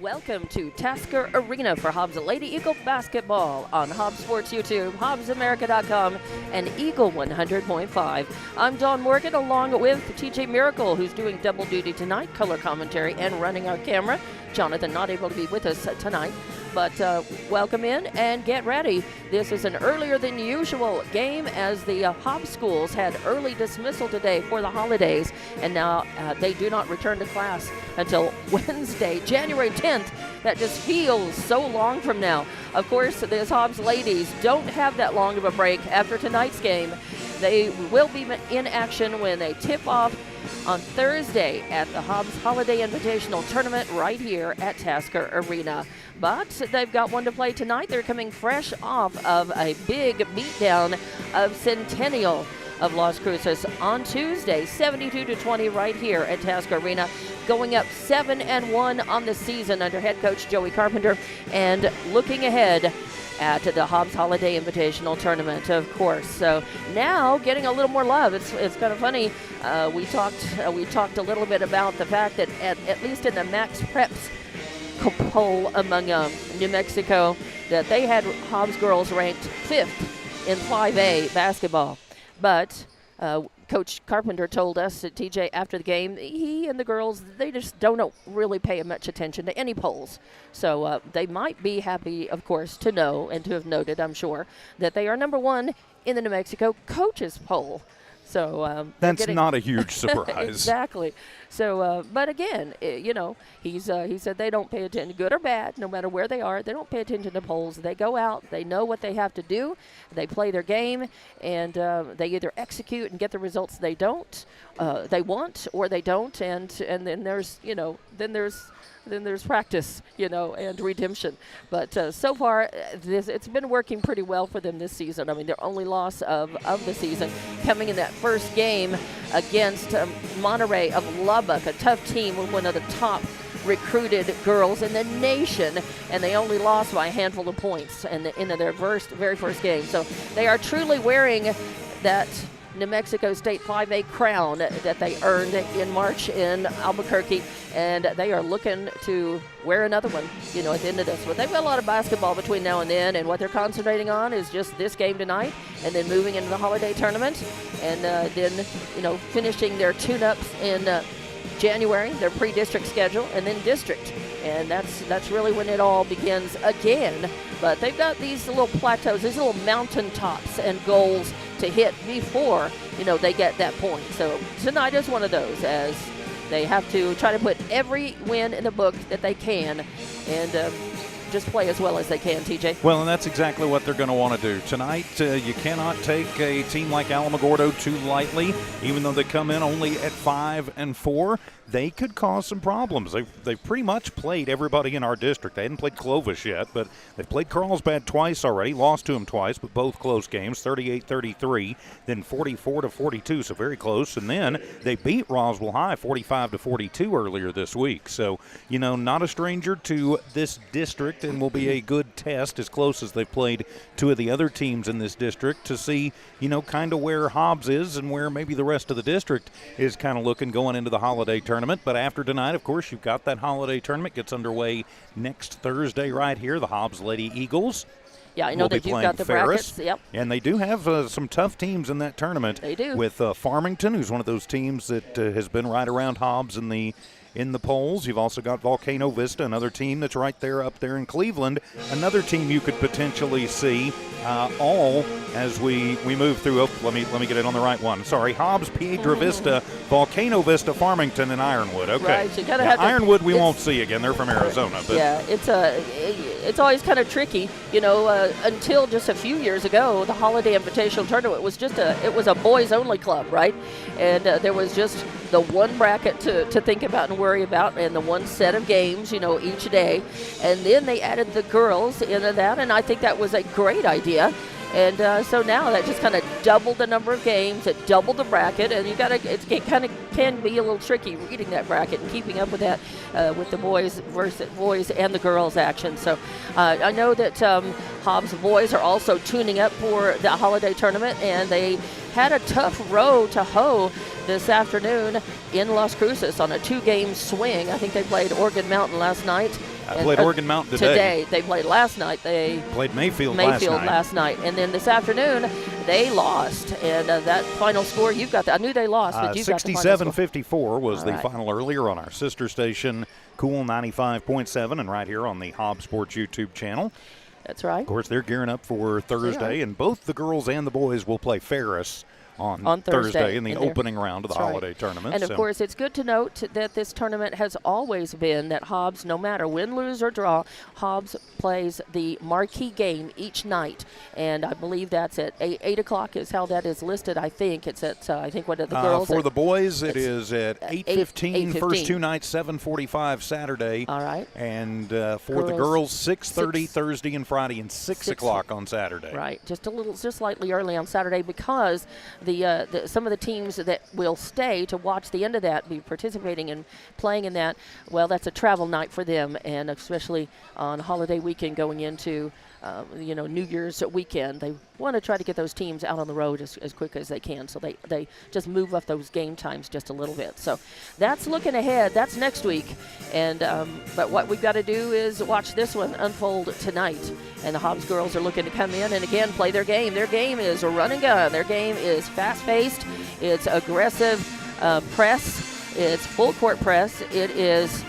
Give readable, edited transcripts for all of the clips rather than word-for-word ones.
Welcome to Tasker Arena for Hobbs Lady Eagle basketball on Hobbs Sports YouTube, HobbsAmerica.com, and Eagle 100.5. I'm Dawn Morgan along with TJ Miracle, who's doing double duty tonight, color commentary and running our camera. Jonathan not able to be with us tonight, but welcome in and get ready. This is an earlier than usual game as the Hobbs schools had early dismissal today for the holidays, and now they do not return to class until Wednesday, January 10th. That just feels so long from now. Of course, the Hobbs ladies don't have that long of a break after tonight's game. They will be in action when they tip off on Thursday at the Hobbs Holiday Invitational Tournament right here at Tasker Arena. But they've got one to play tonight. They're coming fresh off of a big beatdown of Centennial of Las Cruces on Tuesday, 72-20 right here at Tasker Arena, going up 7-1 on the season under head coach Joey Carpenter, and looking ahead at the Hobbs Holiday Invitational Tournament, of course. So now getting a little more love. It's kind of funny. We talked a little bit about the fact that at least in the Max Preps poll among New Mexico, that they had Hobbs girls ranked 5th in 5A basketball. But Coach Carpenter told us that TJ after the game, he and the girls, they just don't really pay much attention to any polls. So they might be happy, of course, to know and to have noted, I'm sure, that they are number 1 in the New Mexico coaches poll. So that's not a huge surprise. Exactly. So, but again, he said they don't pay attention, good or bad, no matter where they are. They don't pay attention to polls. They go out, they know what they have to do, they play their game, and they either execute and get the results they want, or they don't, and then there's practice, and redemption. But so far, it's been working pretty well for them this season. I mean, their only loss of the season coming in that first game against Monterey of Lubbock, a tough team with one of the top recruited girls in the nation, and they only lost by a handful of points in their very first game. So they are truly wearing that New Mexico State 5A crown that they earned in March in Albuquerque, and they are looking to wear another one, at the end of this. But they've got a lot of basketball between now and then, and what they're concentrating on is just this game tonight, and then moving into the holiday tournament, and then, finishing their tune-ups in January, their pre-district schedule, and then district. And that's really when it all begins again. But they've got these little plateaus, these little mountain tops and goals to hit before, they get that point. So tonight is one of those, as they have to try to put every win in the book that they can, and just play as well as they can, TJ. Well, and that's exactly what they're going to want to do. Tonight, you cannot take a team like Alamogordo too lightly. Even though they come in only at 5-4, they could cause some problems. They've pretty much played everybody in our district. They hadn't played Clovis yet, but they've played Carlsbad twice already, lost to them twice, but both close games, 38-33, then 44-42, so very close. And then they beat Roswell High 45-42 earlier this week. So, not a stranger to this district, and will be a good test, as close as they've played two of the other teams in this district, to see, kind of where Hobbs is and where maybe the rest of the district is kind of looking going into the holiday tournament. But after tonight, of course, you've got that holiday tournament. Gets underway next Thursday right here. The Hobbs Lady Eagles. Yeah, I know that you've got the brackets. Yep. And they do have some tough teams in that tournament. They do. With Farmington, who's one of those teams that has been right around Hobbs in the polls. You've also got Volcano Vista, another team that's right there up there in Cleveland. Another team you could potentially see all as we move through. Oh, let me get it on the right one. Sorry, Hobbs, Piedra Vista, Volcano Vista, Farmington, and Ironwood. Okay. Right, so you gotta have Ironwood we won't see again. They're from Arizona. But yeah, it's always kind of tricky, until just a few years ago, the Holiday Invitational Tournament was it was a boys-only club, right? And there was just the one bracket to think about and worry about, and the one set of games, each day. And then they added the girls into that, and I think that was a great idea. And so now that just kind of doubled the number of games, it doubled the bracket, and it kind of can be a little tricky reading that bracket and keeping up with that with the boys and the girls action. So I know that Hobbs boys are also tuning up for the holiday tournament, and they had a tough row to hoe this afternoon in Las Cruces on a 2-game swing. I think they played Oregon Mountain last night I played Oregon Mountain today. They played last night. They played Mayfield last night. And then this afternoon, they lost. And that final score, you've got I knew they lost, but you've got the final score. 67-54 was the final earlier on our sister station, Cool 95.7, and right here on the Hobbs Sports YouTube channel. That's right. Of course, they're gearing up for Thursday, and both the girls and the boys will play Ferris on Thursday in the opening round of the holiday tournament. And, of course, it's good to note that this tournament has always been that Hobbs, no matter win, lose, or draw, Hobbs plays the marquee game each night. And I believe that's at 8 o'clock is how that is listed, I think. It's at, what are the girls? For the boys, it is at 8:15. First two nights, 7:45 Saturday. All right. And for the girls, 6:30 Thursday and Friday, and 6 o'clock on Saturday. Right. Just slightly early on Saturday because some of the teams that will stay to watch the end of that, be participating and playing in that, well, that's a travel night for them, and especially on holiday weekend going into New Year's weekend. They want to try to get those teams out on the road as quick as they can, so they just move up those game times just a little bit. So that's looking ahead. That's next week. And but what we've got to do is watch this one unfold tonight. And the Hobbs girls are looking to come in and, again, play their game. Their game is a run and gun. Their game is fast-paced. It's aggressive press. It's full-court press. It is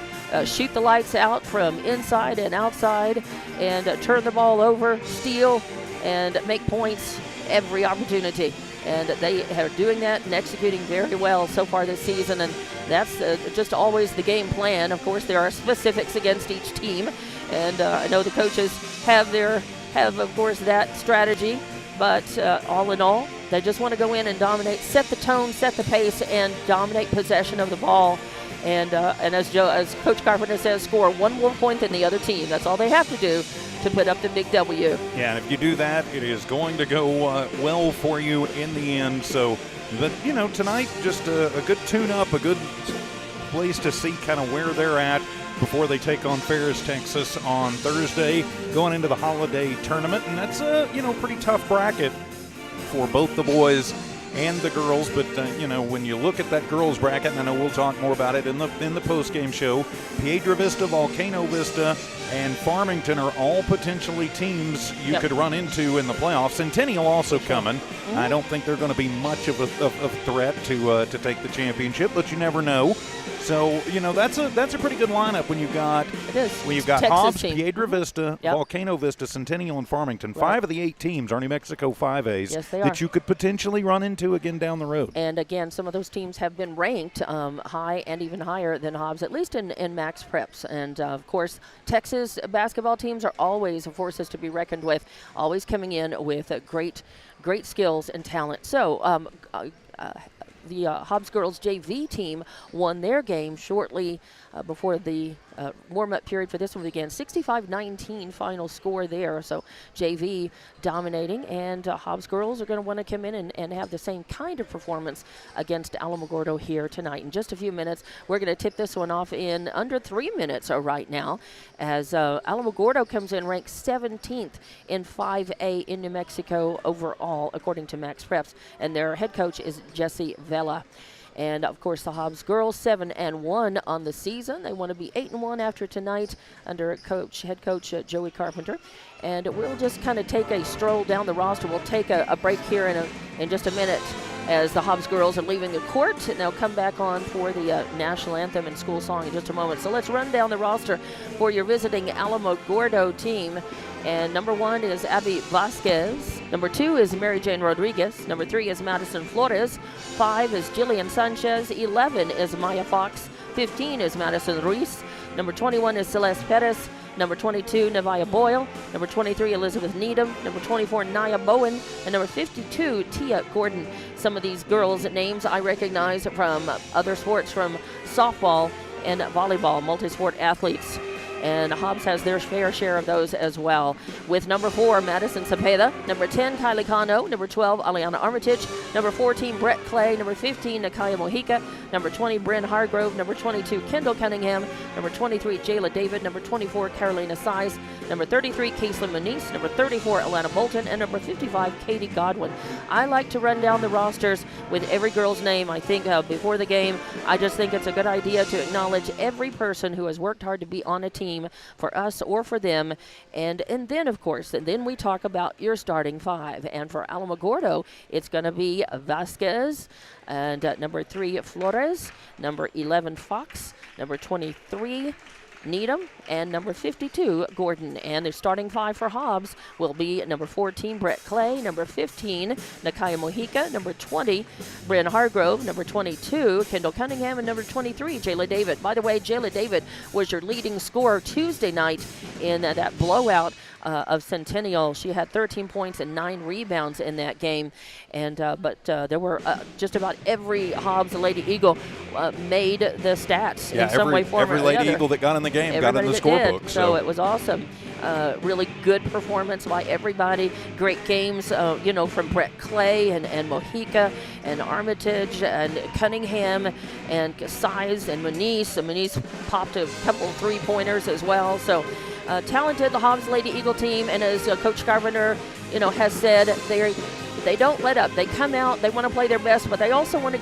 shoot the lights out from inside and outside and turn the ball over, steal, and make points every opportunity. And they are doing that and executing very well so far this season, and that's just always the game plan. Of course, there are specifics against each team, and I know the coaches have of course, that strategy, but all in all, they just want to go in and dominate, set the tone, set the pace, and dominate possession of the ball. And as Coach Carpenter says, score one more point than the other team. That's all they have to do to put up the big W. Yeah, and if you do that, it is going to go well for you in the end. So, tonight, just a good tune-up, a good place to see kind of where they're at before they take on Ferris, Texas on Thursday, going into the holiday tournament. And that's a, pretty tough bracket for both the boys and the girls, but when you look at that girls bracket, and I know we'll talk more about it in the post-game show, Piedra Vista, Volcano Vista, and Farmington are all potentially teams you could run into in the playoffs. Centennial also coming. Mm-hmm. I don't think they're going to be much of a threat to take the championship, but you never know. So that's a pretty good lineup when you've got Texas Hobbs, team. Piedra Vista, Volcano Vista, Centennial, and Farmington. Right. 5 of the 8 teams are New Mexico 5As that you could potentially run into again down the road. And again, some of those teams have been ranked high and even higher than Hobbs, at least in max preps. And of course, Texas basketball teams are always forces to be reckoned with, always coming in with great skills and talent. So the Hobbs girls JV team won their game shortly before the warm-up period for this one began. 65-19 final score there. So JV dominating, and Hobbs girls are going to want to come in and have the same kind of performance against Alamogordo here tonight. In just a few minutes, we're going to tip this one off in under 3 minutes right now, as Alamogordo comes in ranked 17th in 5A in New Mexico overall, according to Max Preps, and their head coach is Jesse Vela. And, of course, the Hobbs girls 7-1 on the season. They want to be 8-1 after tonight under head coach Joey Carpenter. And we'll just kind of take a stroll down the roster. We'll take a break here in just a minute as the Hobbs girls are leaving the court. And they'll come back on for the national anthem and school song in just a moment. So let's run down the roster for your visiting Alamogordo team. And number 1 is Abby Vasquez. Number 2 is Mary Jane Rodriguez. Number 3 is Madison Flores. 5 is Jillian Sanchez. 11 is Maya Fox. 15 is Madison Ruiz. Number 21 is Celeste Perez. Number 22, Nevaeh Boyle. Number 23, Elizabeth Needham. Number 24, Naya Bowen. And number 52, Tia Gordon. Some of these girls' names I recognize from other sports, from softball and volleyball, multi-sport athletes. And Hobbs has their fair share of those as well. With number 4, Madison Cepeda. Number 10, Kylie Cano. Number 12, Aliana Armitage. Number 14, Brett Clay. Number 15, Nakaya Mojica. Number 20, Bryn Hargrove. Number 22, Kendall Cunningham. Number 23, Jayla David. Number 24, Carolina Size. Number 33, Caitlin Moniz. Number 34, Alana Bolton. And number 55, Katie Godwin. I like to run down the rosters with every girl's name. I think before the game, I just think it's a good idea to acknowledge every person who has worked hard to be on a team for us or for them. And then, of course, and then we talk about your starting five. And for Alamogordo, it's going to be Vasquez, and number 3, Flores, number 11, Fox, number 23, Needham, and number 52, Gordon. And the starting five for Hobbs will be number 14, Brett Clay, number 15, Nakaya Mojica, number 20, Bryn Hargrove, number 22, Kendall Cunningham, and number 23, Jayla David. By the way, Jayla David was your leading scorer Tuesday night in that blowout of Centennial. She had 13 points and 9 rebounds in that game. And but there were just about every Hobbs Lady Eagle made the stats in some way, form, or every Lady another. Eagle that got in the game got in the Everybody scorebook. So it was awesome. Really good performance by everybody. Great games, from Brett Clay and Mojica and Armitage and Cunningham and Size and Moniz. And Moniz popped a couple 3-pointers as well. So talented, the Hobbs Lady Eagle team. And as Coach Carpenter, has said, they don't let up. They come out, they want to play their best, but they also want to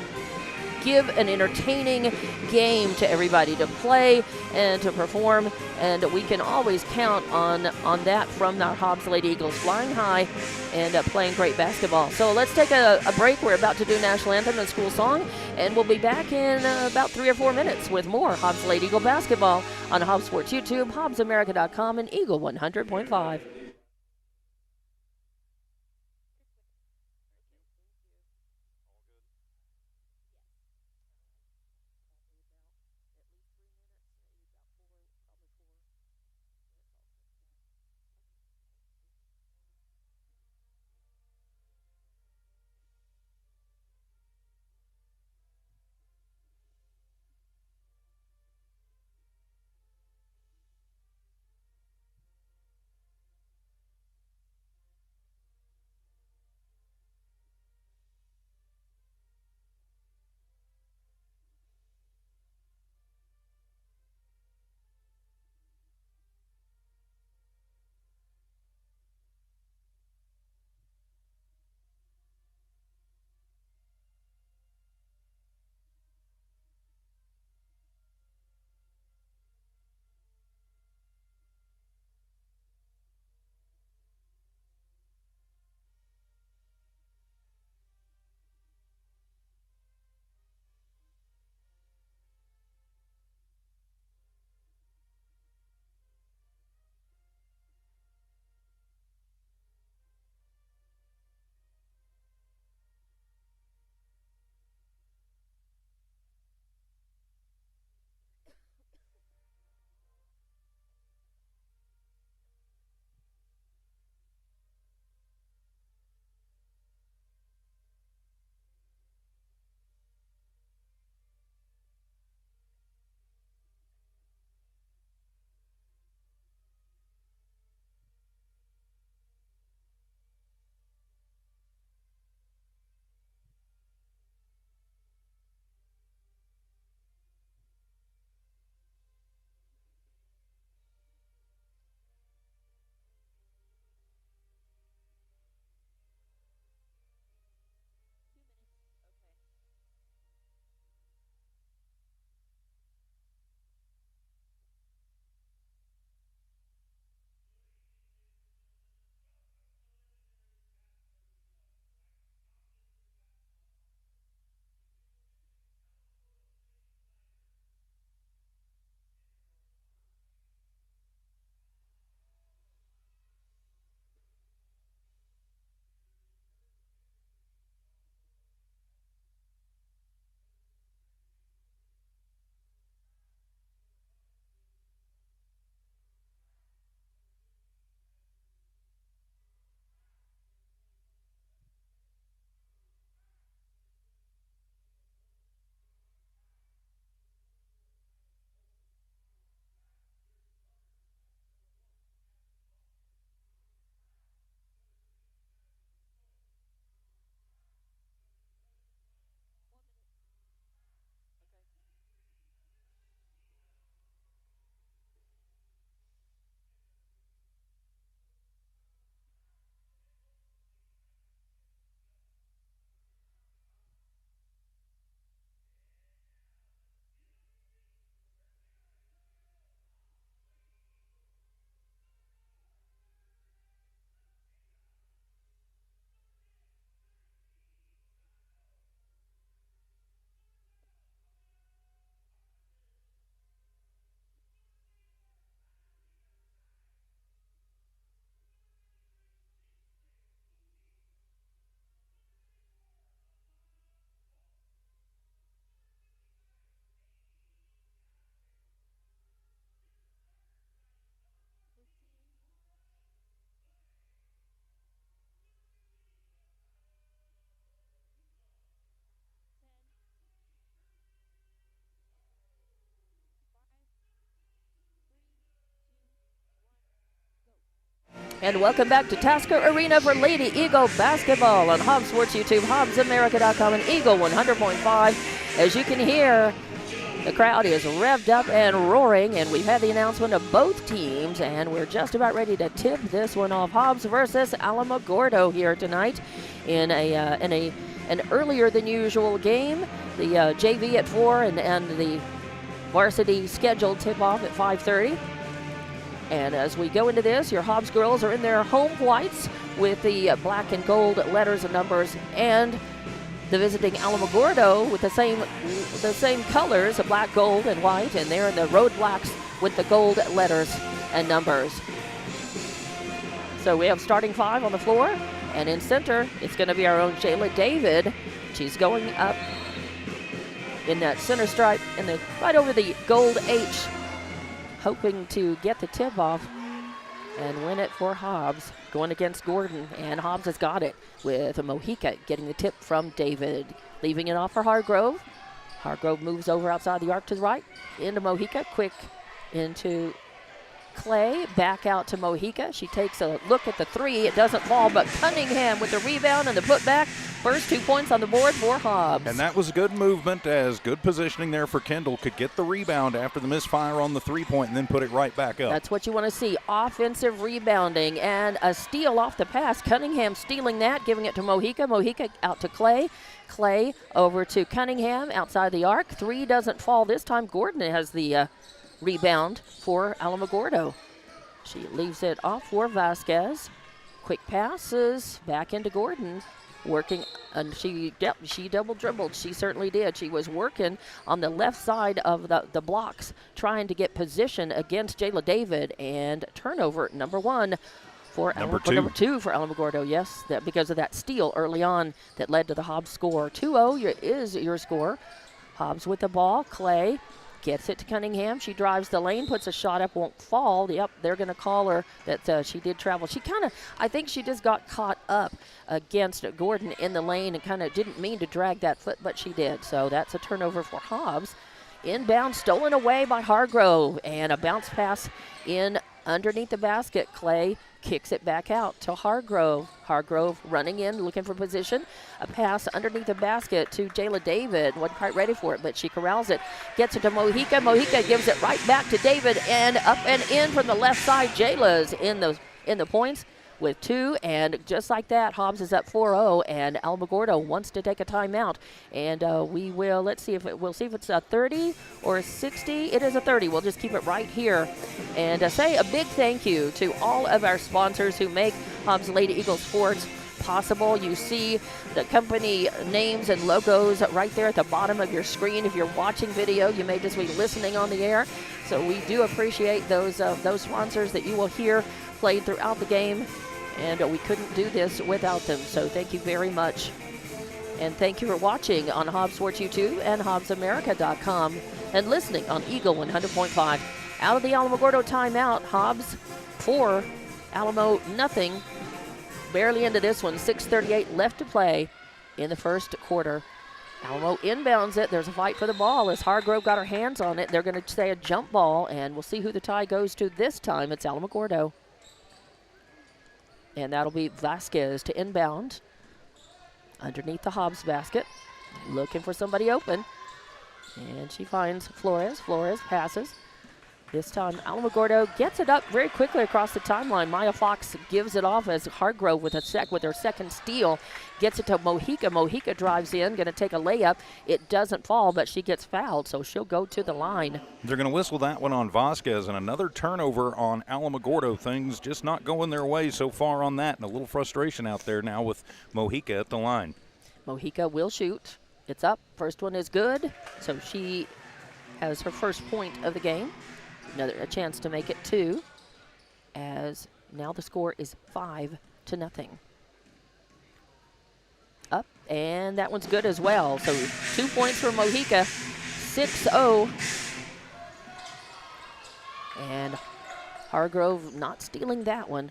give an entertaining game to everybody to play and to perform, and we can always count on that from our Hobbs Lady Eagles, flying high and playing great basketball. So let's take a break. We're about to do national anthem and school song, and we'll be back in about 3 or 4 minutes with more Hobbs Lady Eagle basketball on Hobbs Sports YouTube, HobbsAmerica.com, and Eagle 100.5. And welcome back to Tasker Arena for Lady Eagle basketball on Hobbs Sports YouTube, HobbsAmerica.com, and Eagle 100.5. As you can hear, the crowd is revved up and roaring, and we've had the announcement of both teams, and we're just about ready to tip this one off. Hobbs versus Alamogordo here tonight in an earlier than usual game. The JV at 4 and the varsity scheduled tip-off at 5:30. And as we go into this, your Hobbs girls are in their home whites with the black and gold letters and numbers, and the visiting Alamogordo with the same colors, of black, gold, and white, and they're in the road blacks with the gold letters and numbers. So we have starting 5 on the floor, and in center, it's going to be our own Jayla David. She's going up in that center stripe, right over the gold H, hoping to get the tip off and win it for Hobbs, going against Gordon, and Hobbs has got it with Mojica getting the tip from David, leaving it off for Hargrove. Hargrove moves over outside the arc to the right, into Mojica, quick into Clay, back out to Mojica. She takes a look at the 3. It doesn't fall, but Cunningham with the rebound and the putback. First 2 points on the board for Hobbs. And that was a good movement, as good positioning there for Kendall. Could get the rebound after the misfire on the 3-point and then put it right back up. That's what you want to see, offensive rebounding, and a steal off the pass. Cunningham stealing that, giving it to Mojica. Mojica out to Clay. Clay over to Cunningham outside the arc. 3 doesn't fall this time. Gordon has the rebound for Alamogordo. She leaves it off for Vasquez. Quick passes back into Gordon. Working, and she double dribbled. She certainly did. She was working on the left side of the blocks, trying to get position against Jayla David, and turnover number 1 for number 2 for Alamogordo. Yes, because of that steal early on that led to the Hobbs score. 2-0 is your score. Hobbs with the ball. Clay gets it to Cunningham. She drives the lane, puts a shot up, won't fall. Yep, they're going to call her that she did travel. She I think she just got caught up against Gordon in the lane and kind of didn't mean to drag that foot, but she did. So that's a turnover for Hobbs. Inbound, stolen away by Hargrove, and a bounce pass in underneath the basket. Clay kicks it back out to Hargrove. Hargrove running in, looking for position. A pass underneath the basket to Jayla David. Wasn't quite ready for it, but she corrals it. Gets it to Mojica. Mojica gives it right back to David, and up and in from the left side. Jayla's in the points with 2, and just like that, Hobbs is up 4-0, and Alamogordo wants to take a timeout. And we'll see if it's a 30 or a 60. It is a 30. We'll just keep it right here, and say a big thank you to all of our sponsors who make Hobbs Lady Eagle Sports possible. You see the company names and logos right there at the bottom of your screen. If you're watching video, you may just be listening on the air. So we do appreciate those sponsors that you will hear played throughout the game. And we couldn't do this without them, so thank you very much. And thank you for watching on Hobbs Sports YouTube and HobbsAmerica.com, and listening on Eagle 100.5. Out of the Alamogordo timeout, Hobbs 4, Alamo nothing. Barely into this one, 6:38 left to play in the first quarter. Alamo inbounds it. There's a fight for the ball as Hargrove got her hands on it. They're going to say a jump ball, and we'll see who the tie goes to this time. It's Alamogordo. And that'll be Vasquez to inbound underneath the Hobbs basket, looking for somebody open. And she finds Flores. Flores passes. This time, Alamogordo gets it up very quickly across the timeline. Maya Fox gives it off as Hargrove with her second steal gets it to Mojica. Mojica drives in, going to take a layup. It doesn't fall, but she gets fouled, so she'll go to the line. They're going to whistle that one on Vasquez, and another turnover on Alamogordo. Things just not going their way so far on that, and a little frustration out there now with Mojica at the line. Mojica will shoot. It's up. First one is good, so she has her first point of the game. A chance to make it 2, as now the score is 5-0. Up, and that one's good as well. So 2 points for Mojica, 6-0. And Hargrove not stealing that one.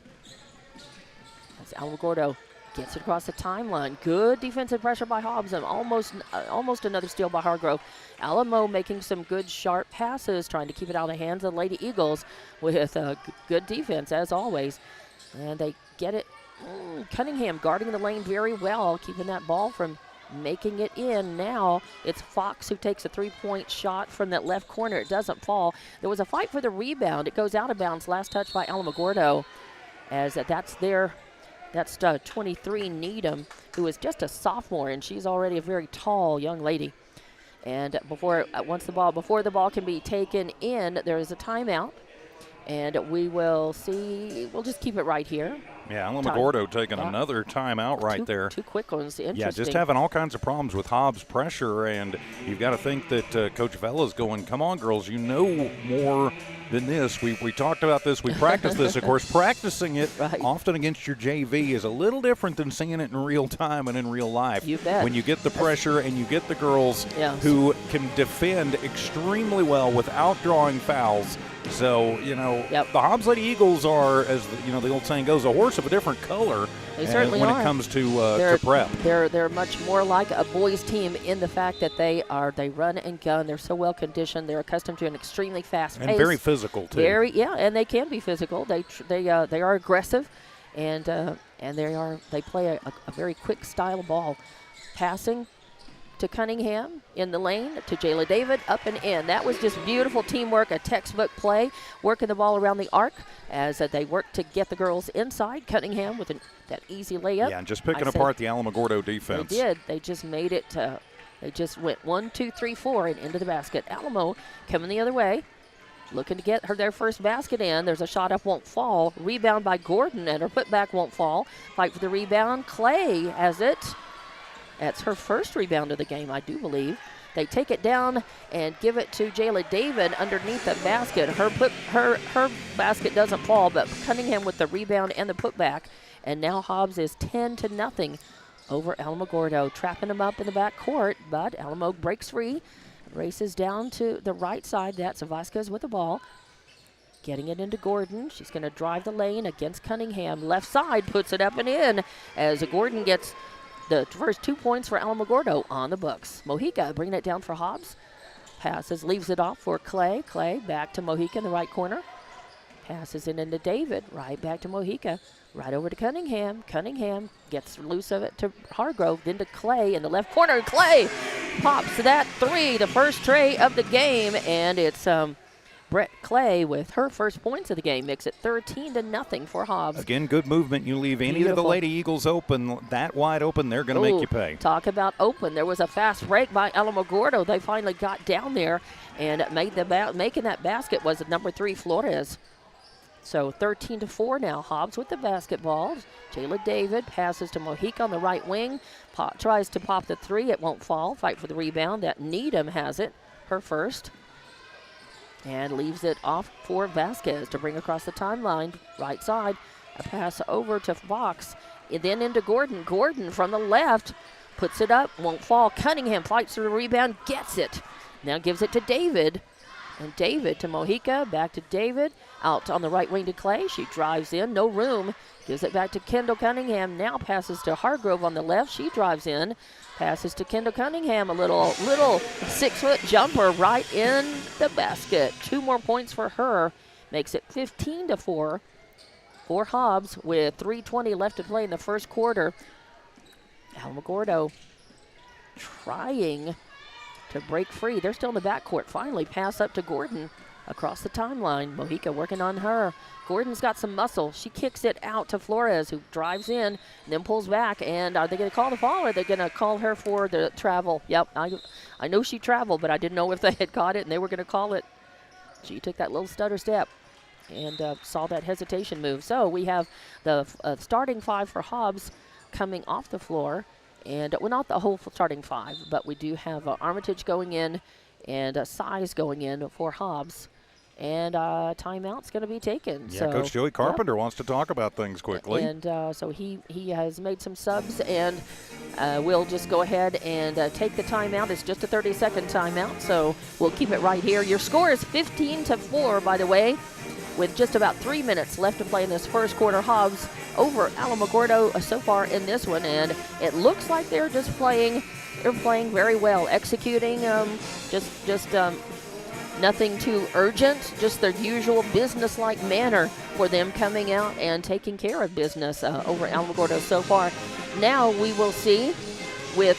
As Alamogordo gets it across the timeline. Good defensive pressure by Hobbs, and almost another steal by Hargrove. Alamo making some good sharp passes, trying to keep it out of the hands of the Lady Eagles with good defense as always. And they get it. Cunningham guarding the lane very well, keeping that ball from making it in. Now it's Fox who takes a three-point shot from that left corner. It doesn't fall. There was a fight for the rebound. It goes out of bounds. Last touch by Alamogordo. As that's 23 Needham, who is just a sophomore, and she's already a very tall young lady. And before the ball can be taken in, there is a timeout. And we will see. We'll just keep it right here. Yeah, Alamogordo taking another timeout right there. Two quick ones. Interesting. Yeah, just having all kinds of problems with Hobbs' pressure, and you've got to think that Coach Vella's going, come on, girls, you know more than this. We talked about this. We practiced this. Of course, practicing it often against your JV is a little different than seeing it in real time and in real life. You bet. When you get the pressure and you get the girls who can defend extremely well without drawing fouls. So, the Hobbs Lady Eagles are, as the old saying goes, a horse of a different color. They certainly when are. It comes to prep. They're much more like a boys team in the fact that they run and gun. They're so well conditioned. They're accustomed to an extremely fast pace. And very physical too. And they can be physical. They are aggressive, and they play a very quick style of ball, passing to Cunningham in the lane, to Jayla David, up and in. That was just beautiful teamwork, a textbook play, working the ball around the arc as they work to get the girls inside. Cunningham with that easy layup. Yeah, and just picking apart the Alamogordo defense. They did. They just made it. They just went 1, 2, 3, 4 and into the basket. Alamo coming the other way, looking to get their first basket in. There's a shot up, won't fall. Rebound by Gordon, and her putback won't fall. Fight for the rebound. Clay has it. That's her first rebound of the game, I do believe. They take it down and give it to Jayla David underneath the basket. Her basket doesn't fall, but Cunningham with the rebound and the putback. And now Hobbs is 10-0 over Alamogordo, trapping them up in the back court. But Alamo breaks free, races down to the right side. That's Vasquez with the ball. Getting it into Gordon. She's going to drive the lane against Cunningham. Left side, puts it up and in as Gordon gets the first 2 points for Alamogordo on the books. Mojica bringing it down for Hobbs. Passes, leaves it off for Clay. Clay back to Mojica in the right corner. Passes it into David. Right back to Mojica. Right over to Cunningham. Cunningham gets loose of it to Hargrove. Then to Clay in the left corner. Clay pops that three, the first tray of the game. And it's Brett Clay with her first points of the game makes it 13-0 for Hobbs. Again, good movement. You leave any of the Lady Eagles open, that wide open, they're going to make you pay. Talk about open. There was a fast break by Alamogordo. They finally got down there and making that basket was number 3, Flores. So 13-4 now. Hobbs with the basketball. Jayla David passes to Mojica on the right wing. Tries to pop the three. It won't fall. Fight for the rebound. That Needham has it. Her first. And leaves it off for Vasquez to bring across the timeline. Right side. A pass over to Fox. And then into Gordon. Gordon from the left. Puts it up. Won't fall. Cunningham fights for the rebound. Gets it. Now gives it to David. And David to Mojica. Back to David. Out on the right wing to Clay. She drives in. No room. Gives it back to Kendall Cunningham. Now passes to Hargrove on the left. She drives in. Passes to Kendall Cunningham. A little 6-foot jumper right in the basket. 2 more points for her. Makes it 15-4 for Hobbs with 3:20 left to play in the first quarter. Alamogordo trying to break free. They're still in the backcourt. Finally, pass up to Gordon across the timeline. Mojica working on her. Gordon's got some muscle. She kicks it out to Flores, who drives in and then pulls back. And are they going to call the foul, or are they going to call her for the travel? Yep, I know she traveled, but I didn't know if they had caught it and they were going to call it. She took that little stutter step and saw that hesitation move. So we have the starting 5 for Hobbs coming off the floor. And not the whole starting 5, but we do have Armitage going in and Size going in for Hobbs. And timeout's going to be taken. Yeah, so, Coach Joey Carpenter wants to talk about things quickly. And so he has made some subs, and we'll just go ahead and take the timeout. It's just a 30-second timeout, so we'll keep it right here. Your score is 15-4, by the way, with just about 3 minutes left to play in this first quarter. Hobbs over Alamogordo so far in this one, and it looks like they're just playing. They're playing very well, executing, just Nothing too urgent, just their usual business-like manner for them coming out and taking care of business over at Alamogordo so far. Now we will see with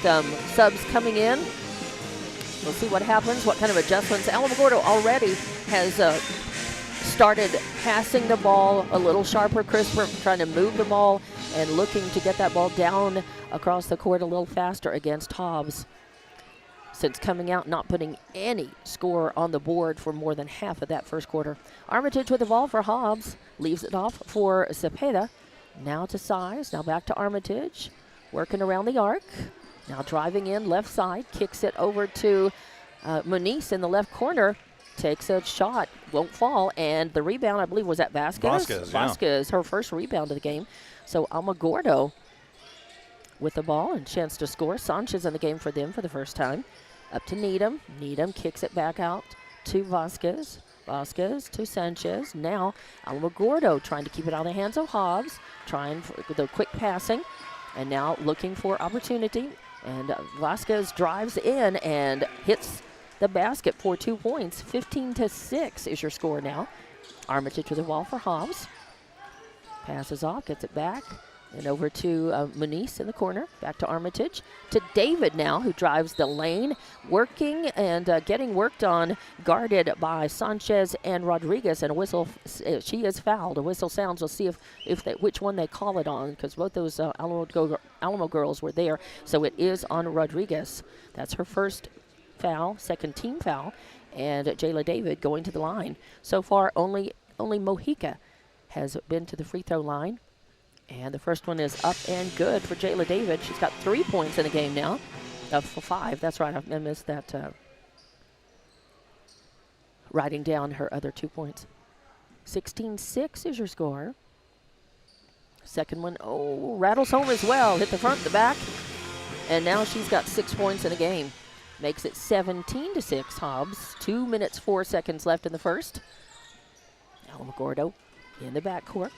subs coming in. We'll see what happens, what kind of adjustments. Alamogordo already has started passing the ball a little sharper, crisper, trying to move the ball and looking to get that ball down across the court a little faster against Hobbs. Since coming out, not putting any score on the board for more than half of that first quarter. Armitage with the ball for Hobbs. Leaves it off for Cepeda. Now to Size. Now back to Armitage. Working around the arc. Now driving in left side. Kicks it over to Muniz in the left corner. Takes a shot. Won't fall. And the rebound, I believe, was at Vasquez. Vasquez, her first rebound of the game. So Alamogordo with the ball and chance to score. Sanchez in the game for them for the first time. Up to Needham. Needham kicks it back out to Vasquez. Vasquez to Sanchez. Now Alamogordo trying to keep it out of the hands of Hobbs. Trying for the quick passing. And now looking for opportunity. And Vasquez drives in and hits the basket for 2 points. 15-6 is your score now. Armitage with the ball for Hobbs. Passes off, gets it back. And over to Muniz in the corner. Back to Armitage. To David now, who drives the lane. Working and getting worked on. Guarded by Sanchez and Rodriguez. And a whistle, she is fouled. A whistle sounds. We'll see which one they call it on. Because both those Alamo girls were there. So it is on Rodriguez. That's her first foul, second team foul. And Jayla David going to the line. So far, only Mojica has been to the free throw line. And the first one is up and good for Jayla David. She's got 3 points in the game now. For 5. That's right. I missed that. Writing down her other 2 points. 16-6 is your score. Second one, rattles home as well. Hit the front, the back. And now she's got 6 points in the game. Makes it 17-6 Hobbs. 2 minutes, 4 seconds left in the first. Alamogordo in the backcourt.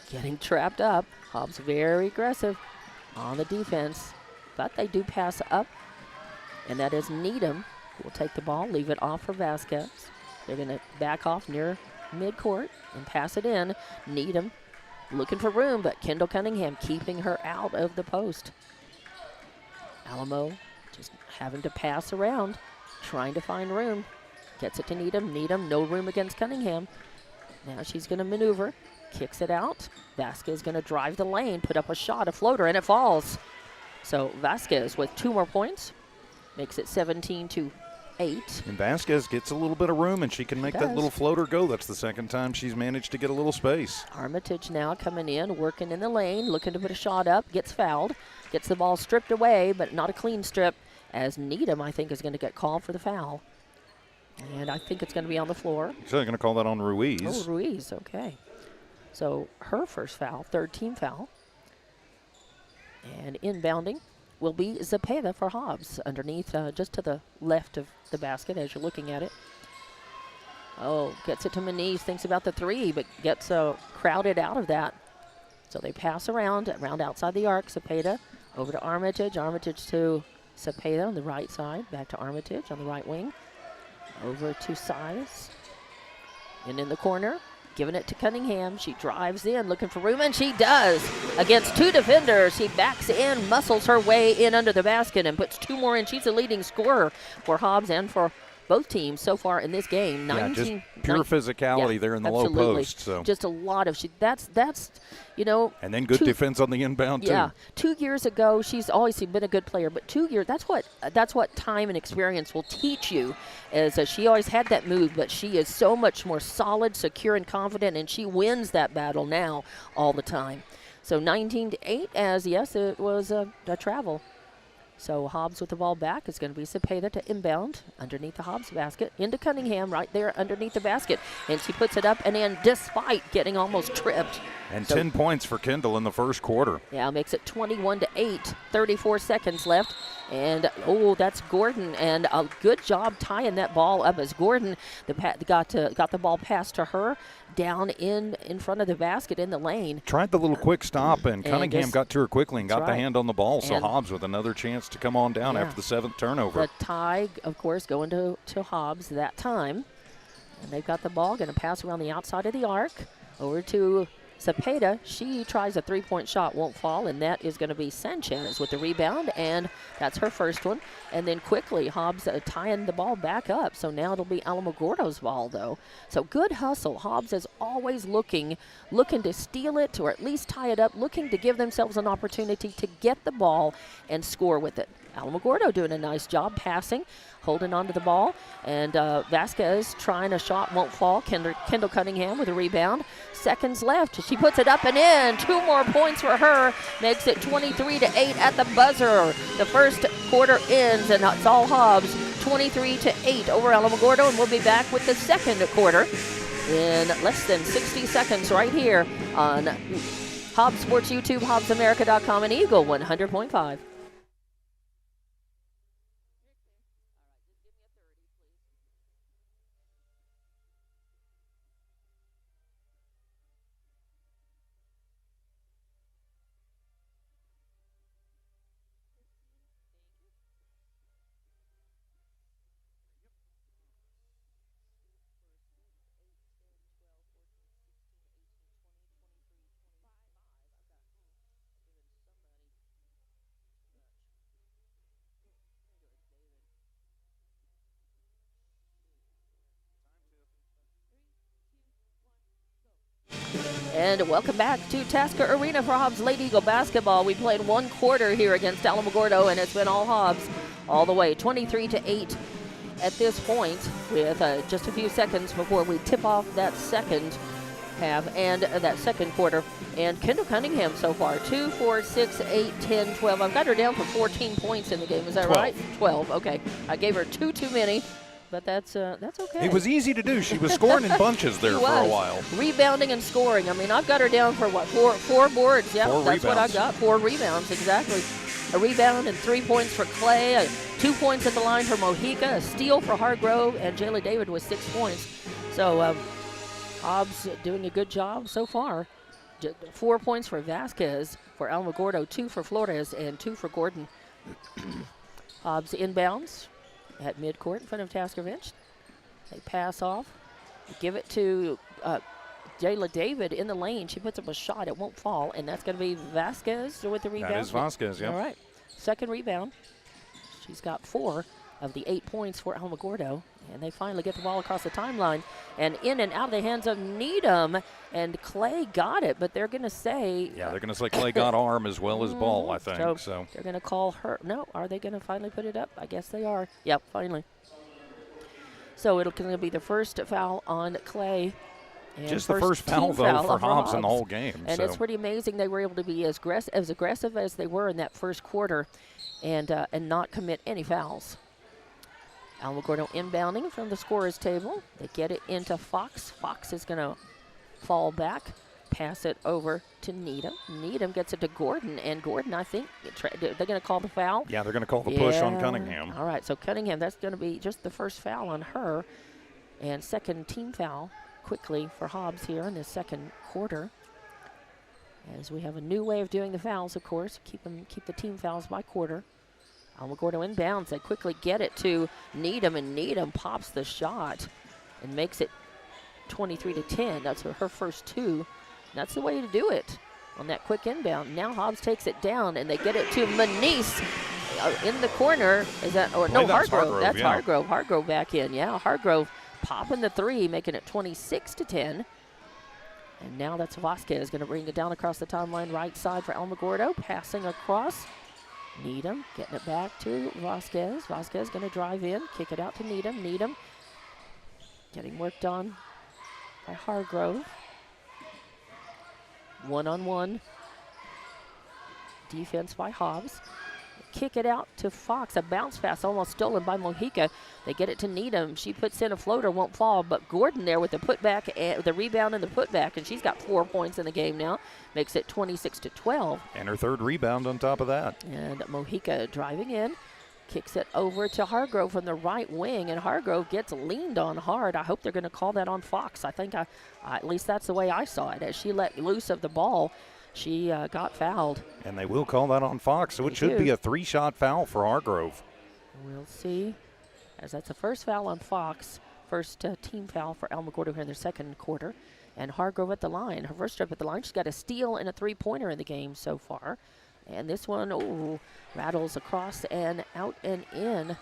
Getting trapped up. Hobbs very aggressive on the defense. But they do pass up. And that is Needham who will take the ball, leave it off for Vasquez. They're going to back off near midcourt and pass it in. Needham looking for room, but Kendall Cunningham keeping her out of the post. Alamo just having to pass around, trying to find room. Gets it to Needham. Needham, no room against Cunningham. Now she's going to maneuver. Kicks it out. Vasquez going to drive the lane, put up a shot, a floater, and it falls. So Vasquez with 2 more points makes it 17-8. And Vasquez gets a little bit of room, and she can make that little floater go. That's the second time she's managed to get a little space. Armitage now coming in, working in the lane, looking to put a shot up, gets fouled, gets the ball stripped away, but not a clean strip, as Needham, I think, is going to get called for the foul. And I think it's going to be on the floor. So they're going to call that on Ruiz. Oh, Ruiz, okay. So her first foul, third team foul. And inbounding will be Cepeda for Hobbs, underneath, just to the left of the basket as you're looking at it. Gets it to Muniz, thinks about the 3, but gets crowded out of that. So they pass around outside the arc. Cepeda over to Armitage. Armitage to Cepeda on the right side. Back to Armitage on the right wing. Over to Size. And in the corner, giving it to Cunningham. She drives in, looking for room, and she does. Against 2 defenders, she backs in, muscles her way in under the basket, and puts 2 more in. She's the leading scorer for Hobbs and for both teams so far in this game. Just pure physicality there in the low post. So just a lot of that's And then good defense on the inbound too. Yeah, 2 years ago she's always been a good player, but 2 years that's what time and experience will teach you. As she always had that move, but she is so much more solid, secure, and confident, and she wins that battle now all the time. So 19-8, as yes, it was a travel. So Hobbs with the ball back is going to be Cepeda to inbound underneath the Hobbs basket into Cunningham right there underneath the basket. And she puts it up and in despite getting almost tripped. And 10 points for Kendall in the first quarter. Yeah, makes it 21-8, 34 seconds left. And, that's Gordon. And a good job tying that ball up as Gordon got the ball passed to her. down in front of the basket in the lane. Tried the little quick stop, and Cunningham got to her quickly and got the right. hand on the ball. So And Hobbs with another chance to come on down after the 7th turnover. The tie, of course, going to Hobbs that time. And they've got the ball, going to pass around the outside of the arc over to Cepeda. She tries a three-point shot, won't fall, and that is going to be Sanchez with the rebound, and that's her first one. And then quickly, Hobbs tying the ball back up. So now it'll be Alamogordo's ball, though. So good hustle. Hobbs is always looking to steal it or at least tie it up, looking to give themselves an opportunity to get the ball and score with it. Alamogordo doing a nice job passing, holding onto the ball, and Vasquez trying a shot, won't fall. Kendall Cunningham with a rebound. Seconds left. She puts it up and in. 2 more points for her. Makes it 23-8 at the buzzer. The first quarter ends, and it's all Hobbs. 23-8 over Alamogordo, and we'll be back with the second quarter in less than 60 seconds right here on Hobbs Sports YouTube, HobbsAmerica.com, and Eagle 100.5. And welcome back to Tasker Arena for Hobbs Lady Eagle basketball. We played 1 quarter here against Alamogordo, and it's been all Hobbs all the way. 23-8 at this point, with just a few seconds before we tip off that second half and that second quarter. And Kendall Cunningham so far, 2, 4, 6, 8, 10, 12. I've got her down for 14 points in the game. Is that 12. right? 12. Okay. I gave her too many. But that's okay. It was easy to do. She was scoring in bunches there for a while. Rebounding and scoring. I mean, I've got her down for what, four boards. Yeah, that's what I got. 4 rebounds, exactly. A rebound and 3 points for Clay, 2 points at the line for Mojica, a steal for Hargrove, and Jayla David with 6 points. So Hobbs doing a good job so far. 4 points for Vasquez, for Alamogordo, 2 for Flores, and 2 for Gordon. Hobbs inbounds at midcourt in front of Tasker bench. They pass off, give it to Jayla David in the lane. She puts up a shot, it won't fall, and that's going to be Vasquez with the rebound. That is Vasquez, yeah. All right, second rebound. She's got 4 of the 8 points for Alamogordo, and they finally get the ball across the timeline and in and out of the hands of Needham, and Clay got it, but they're going to say... Yeah, they're going to say Clay got arm as well as ball, I think. So they're going to call her... No, are they going to finally put it up? I guess they are. Yep, finally. So it'll going to be the first foul on Clay. And just the first foul, though, for Hobbs in the whole game. And it's pretty amazing they were able to be as aggressive as they were in that first quarter and not commit any fouls. Alamogordo inbounding from the scorer's table. They get it into Fox. Fox is going to fall back, pass it over to Needham. Needham gets it to Gordon, and Gordon, I think, they're going to call the foul. Yeah, they're going to call the push on Cunningham. All right, so Cunningham, that's going to be just the first foul on her, and second team foul quickly for Hobbs here in the second quarter. As we have a new way of doing the fouls, of course, keep the team fouls by quarter. Alamogordo inbounds. They quickly get it to Needham, and Needham pops the shot and makes it 23-10. That's her first 2. That's the way to do it on that quick inbound. Now Hobbs takes it down, and they get it to Manise in the corner. Is that or no? Hargrove. That's yeah. Hargrove. Hargrove back in. Yeah, Hargrove popping the 3, making it 26-10. And now that's Vasquez going to bring it down across the timeline, right side for Alamogordo, passing across. Needham getting it back to Vasquez. Vasquez going to drive in, kick it out to Needham. Needham getting worked on by Hargrove. One-on-one defense by Hobbs. Kick it out to Fox. A bounce pass almost stolen by Mojica. They get it to Needham. She puts in a floater, won't fall, but Gordon there with the putback, the rebound and the putback, and she's got 4 points in the game now. Makes it 26-12. And her third rebound on top of that. And Mojica driving in. Kicks it over to Hargrove from the right wing, and Hargrove gets leaned on hard. I hope they're going to call that on Fox. I think at least that's the way I saw it. As she let loose of the ball, she got fouled. And they will call that on Fox, so it should be a 3-shot foul for Hargrove. We'll see, as that's the first foul on Fox. First team foul for Alamogordo here in the second quarter. And Hargrove at the line. Her first trip at the line. She's got a steal and a 3-pointer in the game so far. And this one, rattles across and out and in.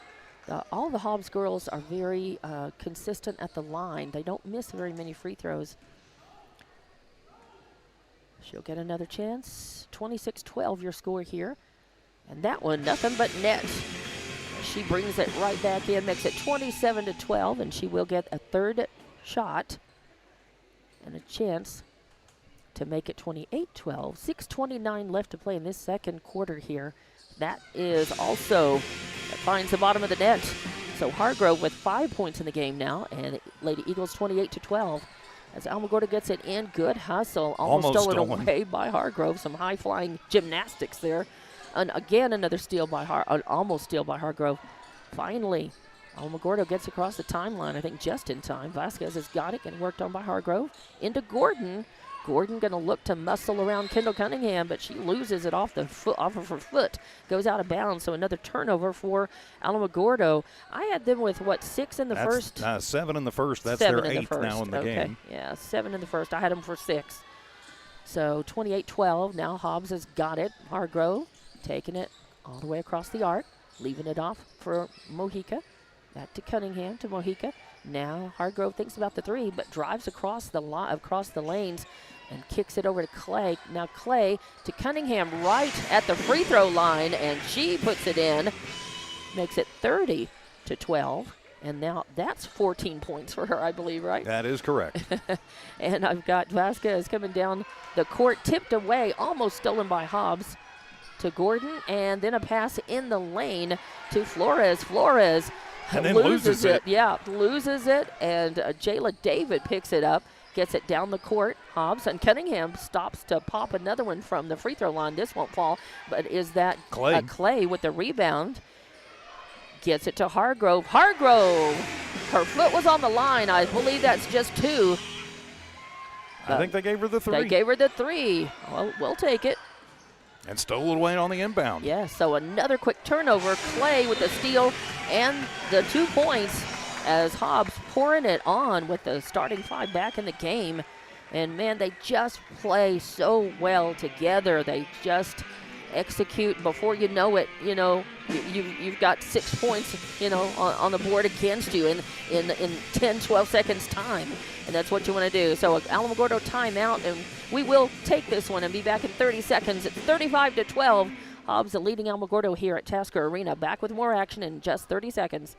All the Hobbs girls are very consistent at the line. They don't miss very many free throws. She'll get another chance. 26-12 your score here. And that one, nothing but net. She brings it right back in, makes it 27-12, and she will get a third shot and a chance to make it 28-12. 6:29 left to play in this second quarter here. That is also, that finds the bottom of the net. So Hargrove with 5 points in the game now, and Lady Eagles 28-12. As Alamogordo gets it in, good hustle, almost stolen away by Hargrove. Some high-flying gymnastics there. And again, another steal by almost steal by Hargrove. Finally, Alamogordo gets across the timeline, I think just in time. Vasquez has got it, getting worked on by Hargrove. Into Gordon. Gordon going to look to muscle around Kendall Cunningham, but she loses it off of her foot. Goes out of bounds, so another turnover for Alamogordo. I had them with, 6 in the first? 7 in the first. That's their 8th now in the game. Yeah, 7 in the first. I had them for 6. So 28-12. Now Hobbs has got it. Hargrove taking it all the way across the arc, leaving it off for Mojica. Back to Cunningham, to Mojica. Now Hargrove thinks about the 3, but drives across the lanes and kicks it over to Clay. Now Clay to Cunningham right at the free throw line, and she puts it in. Makes it 30-12. And now that's 14 points for her, I believe, right? That is correct. And I've got Vasquez coming down the court, tipped away, almost stolen by Hobbs, to Gordon, and then a pass in the lane to Flores. Flores and then loses it. Yeah, loses it, and Jayla David picks it up, gets it down the court. Hobbs and Cunningham stops to pop another one from the free throw line. This won't fall, but is that Clay with the rebound. Gets it to Hargrove. Hargrove! Her foot was on the line. I believe that's just 2. I think they gave her the 3. They gave her the 3. Well, we'll take it. And stole it away on the inbound. Yeah, so another quick turnover. Clay with the steal and the 2 points as Hobbs pouring it on with the starting 5 back in the game. And, man, they just play so well together. They just execute. Before you know it, you've got 6 points, on the board against you in 10, 12 seconds time. And that's what you want to do. So Alamogordo timeout, and we will take this one and be back in 30 seconds. It's 35-12. Hobbs leading Alamogordo here at Tasker Arena. Back with more action in just 30 seconds.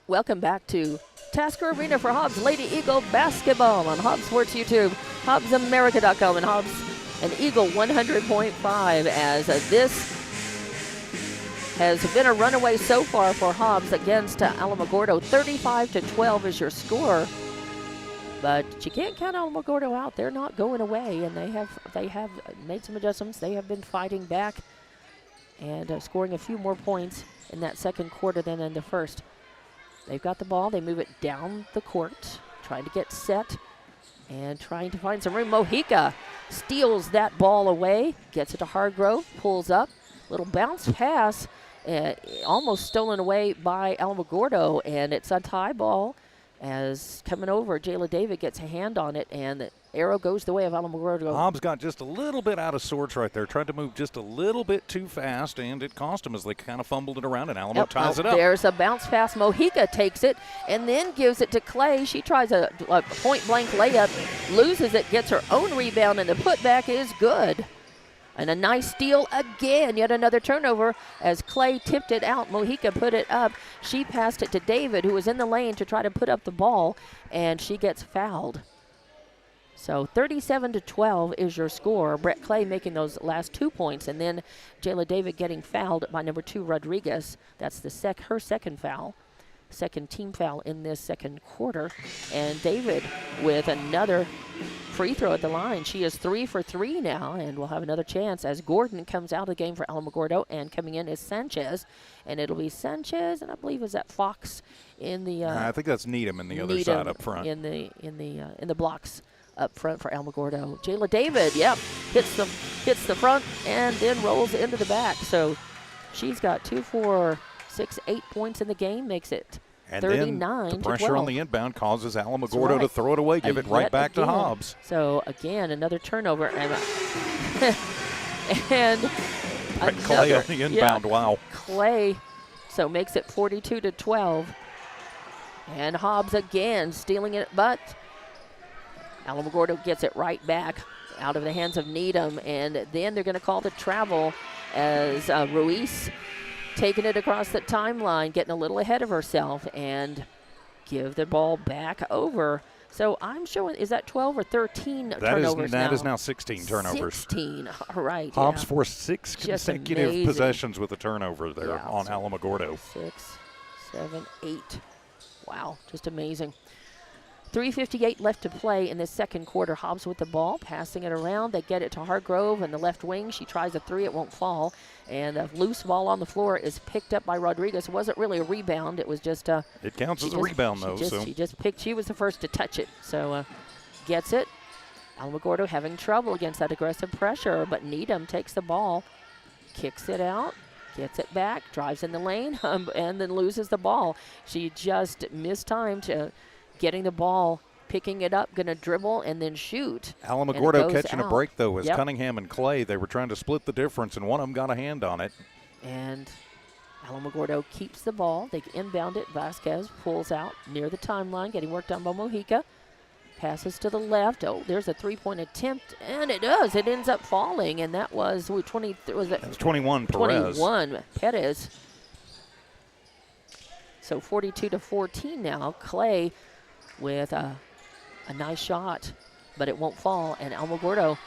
Welcome back to Tasker Arena for Hobbs Lady Eagle basketball on Hobbs Sports YouTube, HobbsAmerica.com, and Hobbs and Eagle 100.5 as this has been a runaway so far for Hobbs against Alamogordo. 35-12 is your score. But you can't count Alamogordo out. They're not going away, and they have made some adjustments. They have been fighting back and scoring a few more points in that second quarter than in the first. They've got the ball. They move it down the court, trying to get set and trying to find some room. Mojica steals that ball away, gets it to Hargrove, pulls up. Little bounce pass, almost stolen away by Alamogordo, and it's a tie ball. As coming over, Jayla David gets a hand on it, and the arrow goes the way of Alamogordo. Hobbs got just a little bit out of sorts right there. Tried to move just a little bit too fast, and it cost him as they kind of fumbled it around, and Alamo ties it up. There's a bounce pass. Mojica takes it and then gives it to Clay. She tries a point-blank layup, loses it, gets her own rebound, and the putback is good. And a nice steal again, yet another turnover as Clay tipped it out. Mojica put it up. She passed it to David, who was in the lane to try to put up the ball, and she gets fouled. So 37-12 is your score. Brett Clay making those last 2 points, and then Jayla David getting fouled by number 2 Rodriguez. That's her second foul, second team foul in this second quarter. And David with another free throw at the line. She is 3 for 3 now, and will have another chance as Gordon comes out of the game for Alamogordo, and coming in is Sanchez, and it'll be Sanchez, and I believe is that Fox in the. I think that's Needham in the other side up front. In the blocks up front for Alamogordo. Jayla David, hits the front and then rolls into the back. So she's got 2, 4, 6, 8 points in the game, makes it. And 39 then the pressure 12. on the inbound causes Alamogordo to throw it away, give it right back to Hobbs. So again, another turnover, and Clay on the inbound. Wow. Clay, so makes it 42-12, and Hobbs again stealing it, but Alamogordo gets it right back out of the hands of Needham, and then they're going to call the travel as Ruiz taking it across the timeline, getting a little ahead of herself, and give the ball back over. So I'm showing, is that 12 or 13 turnovers now? That is now 16 turnovers. 16, all right. Hobbs forced 6 consecutive possessions with a turnover there on Alamogordo. 6, 7, 8. Wow, just amazing. 3:58 left to play in the second quarter. Hobbs with the ball, passing it around. They get it to Hargrove in the left wing. She tries a 3, it won't fall. And a loose ball on the floor is picked up by Rodriguez. It wasn't really a rebound. It was just it counts as a rebound, though. She was the first to touch it. So gets it. Alamogordo having trouble against that aggressive pressure, but Needham takes the ball, kicks it out, gets it back, drives in the lane, and then loses the ball. She just mistimed getting the ball, picking it up, going to dribble, and then shoot. Alamogordo catching a break, though, as Cunningham and Clay, they were trying to split the difference, and one of them got a hand on it. And Alamogordo keeps the ball. They inbound it. Vasquez pulls out near the timeline, getting worked on by Mojica. Passes to the left. Oh, there's a three-point attempt, and it does. It ends up falling, and that was 20. Was it? That was 21. Perez. 21. Perez. So 42-14 now. Clay with a nice shot, but it won't fall, and Alamogordo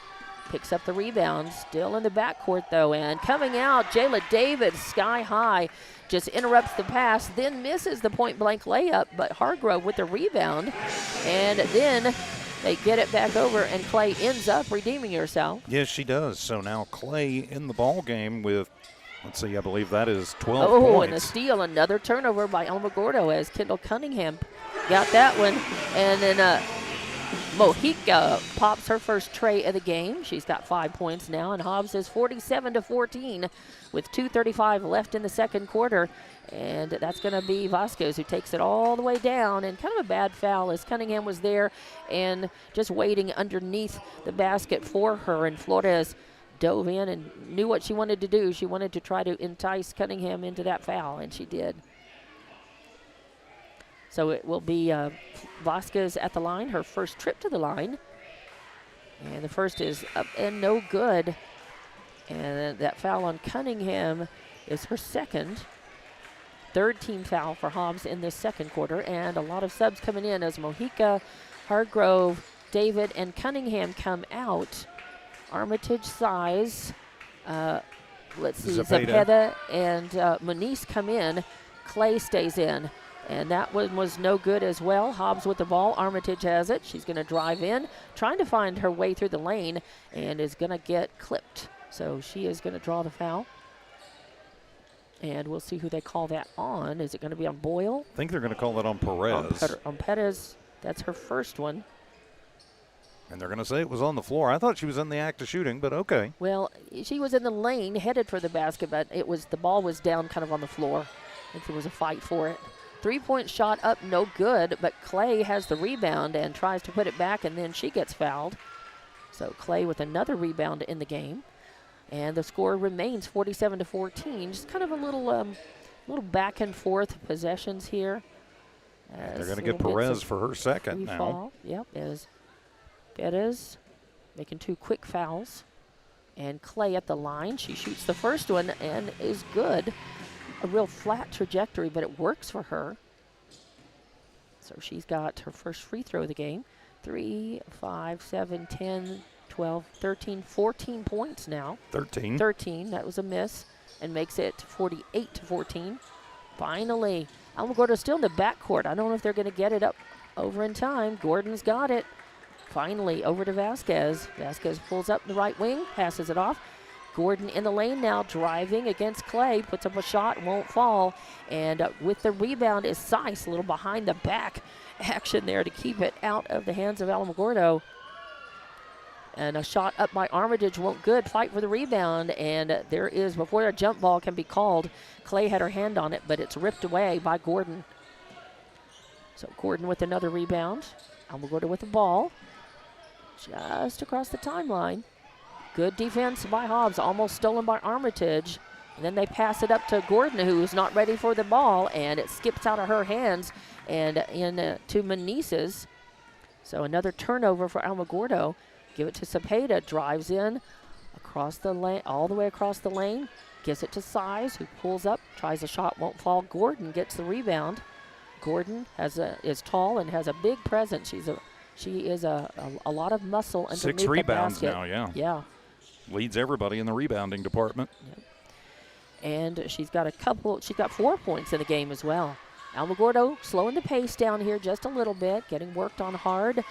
picks up the rebound. Still in the backcourt, though, and coming out, Jayla David, sky high, just interrupts the pass, then misses the point-blank layup, but Hargrove with the rebound, and then they get it back over, and Clay ends up redeeming herself. Yes, she does. So now Clay in the ball game with, let's see, I believe that is 12 points. Oh, and a steal, another turnover by Alamogordo as Kendall Cunningham got that one. And then Mojica pops her first tray of the game. She's got 5 points now, and Hobbs is 47-14 with 2:35 left in the second quarter. And that's going to be Vasquez who takes it all the way down, and kind of a bad foul as Cunningham was there and just waiting underneath the basket for her, and Flores dove in and knew what she wanted to do. She wanted to try to entice Cunningham into that foul, and she did. So it will be Vasquez at the line, her first trip to the line. And the first is up and no good. And that foul on Cunningham is her second. Third team foul for Hobbs in this second quarter. And a lot of subs coming in as Mojica, Hargrove, David, and Cunningham come out. Armitage Size, let's see, Zepeda and Muniz come in. Clay stays in. And that one was no good as well. Hobbs with the ball. Armitage has it. She's going to drive in, trying to find her way through the lane, and is going to get clipped. So she is going to draw the foul. And we'll see who they call that on. Is it going to be on Boyle? I think they're going to call that on Perez. On Perez. That's her first one. And they're going to say it was on the floor. I thought she was in the act of shooting, but okay. Well, she was in the lane, headed for the basket, but the ball was down kind of on the floor. I think there was a fight for it. Three-point shot up, no good, but Clay has the rebound and tries to put it back, and then she gets fouled. So Clay with another rebound in the game. And the score remains 47-14. Just kind of a little back and forth possessions here. They're going to get Perez for her second now. Yep, as Perez making two quick fouls. And Clay at the line. She shoots the first one and is good. A real flat trajectory, but it works for her. So she's got her first free throw of the game. 3, 5, 7, 10, 12, 13, 14 points now. 13. 13, that was a miss, and makes it 48-14. Finally, Alamogordo still in the backcourt. I don't know if they're going to get it up over in time. Gordon's got it. Finally, over to Vasquez. Vasquez pulls up the right wing, passes it off. Gordon in the lane now, driving against Clay, puts up a shot, won't fall. And with the rebound is Seiss, a little behind the back action there to keep it out of the hands of Alamogordo. And a shot up by Armitage won't good. Fight for the rebound, and there is, before a jump ball can be called, Clay had her hand on it, but it's ripped away by Gordon. So Gordon with another rebound. Alamogordo with the ball just across the timeline. Good defense by Hobbs, almost stolen by Armitage. And then they pass it up to Gordon, who's not ready for the ball, and it skips out of her hands and to Meneses. So another turnover for Alamogordo. Give it to Cepeda, drives in across the lane, all the way across the lane. Gives it to Seiss, who pulls up, tries a shot, won't fall. Gordon gets the rebound. Gordon is tall and has a big presence. She is a lot of muscle underneath 6 the rebounds basket. now, yeah. Yeah. Leads everybody in the rebounding department. Yep. And she's got 4 points in the game as well. Alamogordo slowing the pace down here just a little bit, getting worked on hard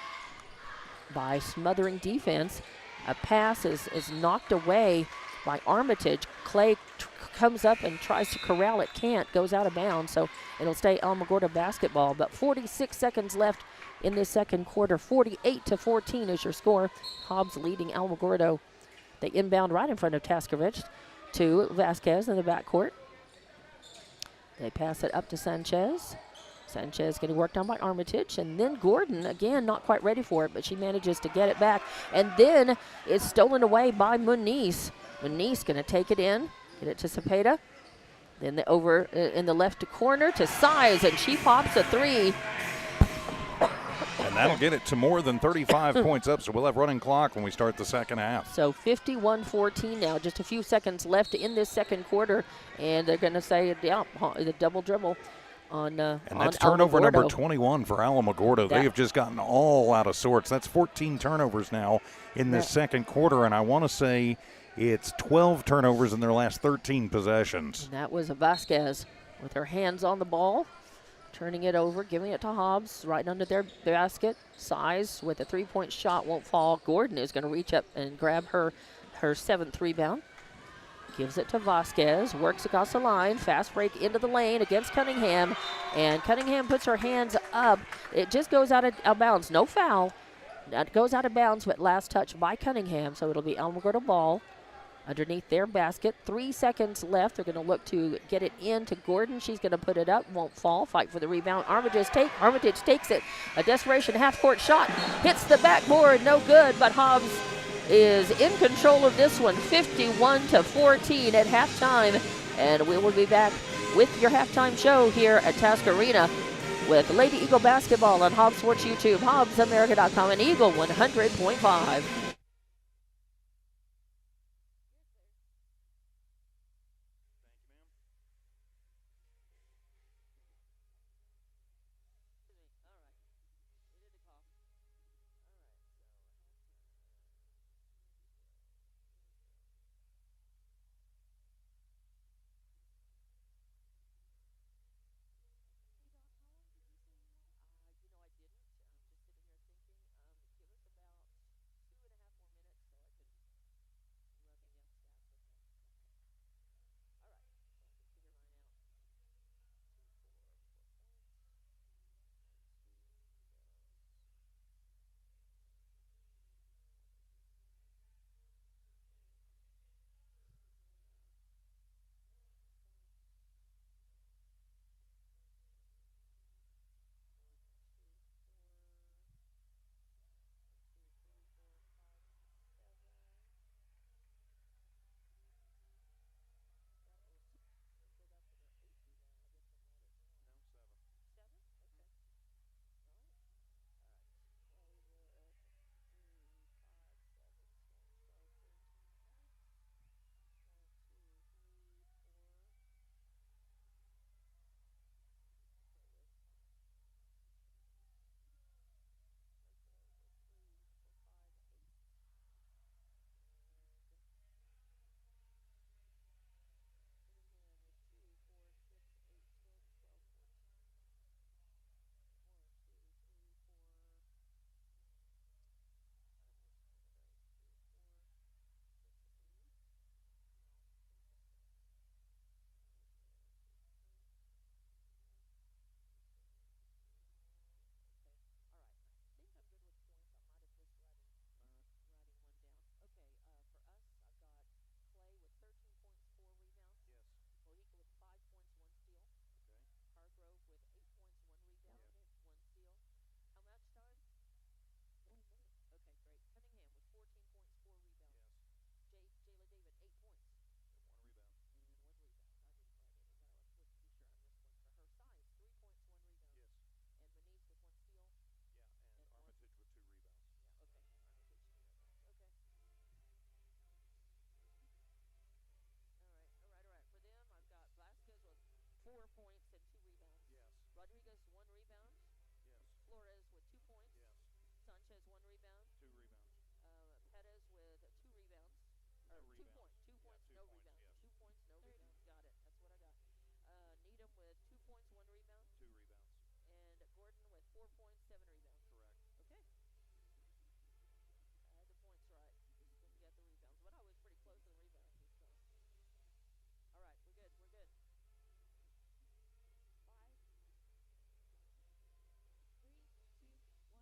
by smothering defense. A pass is knocked away by Armitage. Clay comes up and tries to corral it, can't, goes out of bounds, so it'll stay Alamogordo basketball. But 46 seconds left in this second quarter. 48-14 is your score. Hobbs leading Alamogordo. They inbound right in front of Taskovich to Vasquez in the backcourt. They pass it up to Sanchez. Sanchez getting worked on by Armitage, and then Gordon, again, not quite ready for it, but she manages to get it back, and then it's stolen away by Meneses. Meneses going to take it in, get it to Cepeda, then over in the left corner to Seiss, and she pops a 3. And that'll get it to more than 35 points up, so we'll have running clock when we start the second half. So 51-14 now, just a few seconds left in this second quarter, and they're going to say, yeah, the double dribble on and that's turnover Alamogordo. number 21 for Alamogordo. They have just gotten all out of sorts. That's 14 turnovers now in this second quarter, and I want to say it's 12 turnovers in their last 13 possessions. And that was Vasquez with her hands on the ball, turning it over, giving it to Hobbs right under their basket. Seiss with a 3-point shot won't fall. Gordon is going to reach up and grab her 7th rebound. Gives it to Vasquez, works across the line, fast break into the lane against Cunningham, and Cunningham puts her hands up. It just goes out of bounds, no foul. That goes out of bounds, but last touch by Cunningham, so it'll be Alamogordo ball underneath their basket. 3 seconds left. They're going to look to get it in to Gordon. She's going to put it up, won't fall, fight for the rebound. Armitage takes it. A desperation half-court shot, hits the backboard, no good, but Hobbs is in control of this one, 51-14 at halftime. And we will be back with your halftime show here at Task Arena with Lady Eagle basketball on Hobbs Sports YouTube, HobbsAmerica.com, and Eagle 100.5. Rodriguez, 1 rebound. Flores with 2 points. Sanchez, 1 rebound. 2 rebounds. Perez with 2 rebounds. Or 2 points. 2 points, no rebounds. 2 points, no rebounds. Got it. That's what I got. Needham with 2 points, 1 rebound. 2 rebounds. And Gordon with 4 points, 7 rebounds. Correct. Okay. I had the points right. Just didn't get the rebounds. But I was pretty close to the rebounds. So. All right, we're good. We're good. 5,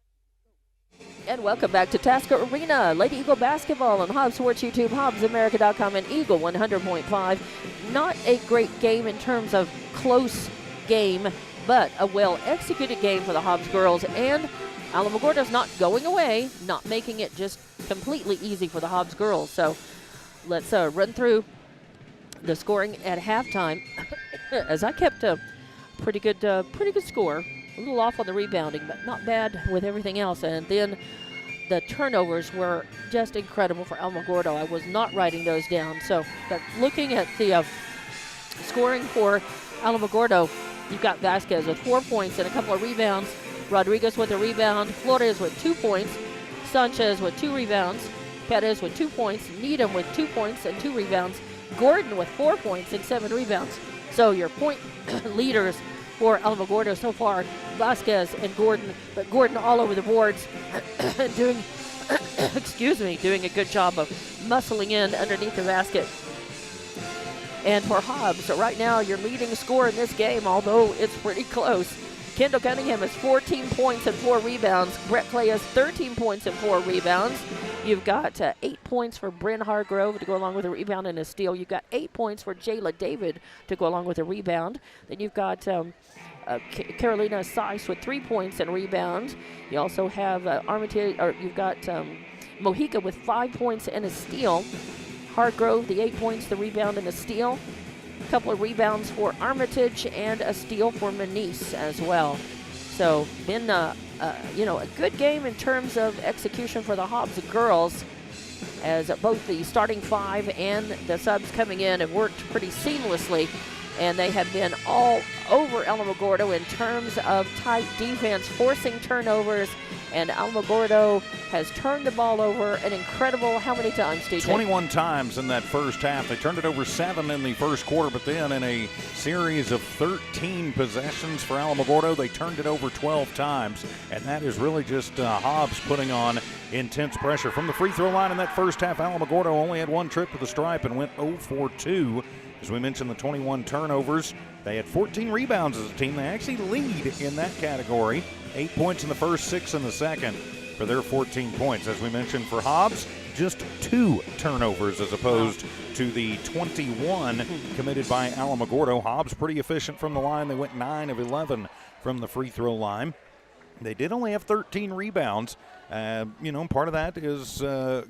3, 2, 1, go. And welcome back to Tasker Arena, Lady Eagle basketball on Hobbs Sports YouTube, HobbsAmerica.com, and Eagle 100.5. Not a great game in terms of close game, but a well-executed game for the Hobbs girls. And Alamogordo's not going away, not making it just completely easy for the Hobbs girls. So let's run through the scoring at halftime. As I kept a pretty good score. A little off on the rebounding, but not bad with everything else. And then the turnovers were just incredible for Alamogordo. I was not writing those down. So, but looking at the scoring for Alamogordo, you've got Vasquez with 4 points and a couple of rebounds. Rodriguez with a rebound. Flores with 2 points. Sanchez with 2 rebounds. Perez with 2 points. Needham with 2 points and 2 rebounds. Gordon with 4 points and 7 rebounds. So your point leaders for Alamogordo so far, Vasquez and Gordon, but Gordon all over the boards doing, doing a good job of muscling in underneath the basket. And for Hobbs, so right now your leading scorer in this game, although it's pretty close, Kendall Cunningham has 14 points and 4 rebounds. Brett Clay has 13 points and 4 rebounds. You've got 8 points for Bryn Hargrove to go along with a rebound and a steal. You've got 8 points for Jayla David to go along with a rebound. Then you've got Carolina Seiss with 3 points and rebounds. You also have you've got Mojica with 5 points and a steal. Hargrove, the 8 points, the rebound, and a steal. A couple of rebounds for Armitage and a steal for Manise as well. So been a good game in terms of execution for the Hobbs girls, as both the starting 5 and the subs coming in have worked pretty seamlessly, and they have been all over Alamogordo in terms of tight defense, forcing turnovers, and Alamogordo has turned the ball over an incredible how many times, DJ? 21 times in that first half. They turned it over 7 in the first quarter, but then in a series of 13 possessions for Alamogordo, they turned it over 12 times, and that is really just Hobbs putting on intense pressure. From the free throw line in that first half, Alamogordo only had 1 trip to the stripe and went 0 for 2. As we mentioned, the 21 turnovers. They had 14 rebounds as a team. They actually lead in that category. 8 points in the first, 6 in the second for their 14 points. As we mentioned, for Hobbs, just 2 turnovers as opposed to the 21 committed by Alamogordo. Hobbs pretty efficient from the line. They went 9 of 11 from the free throw line. They did only have 13 rebounds. Part of that is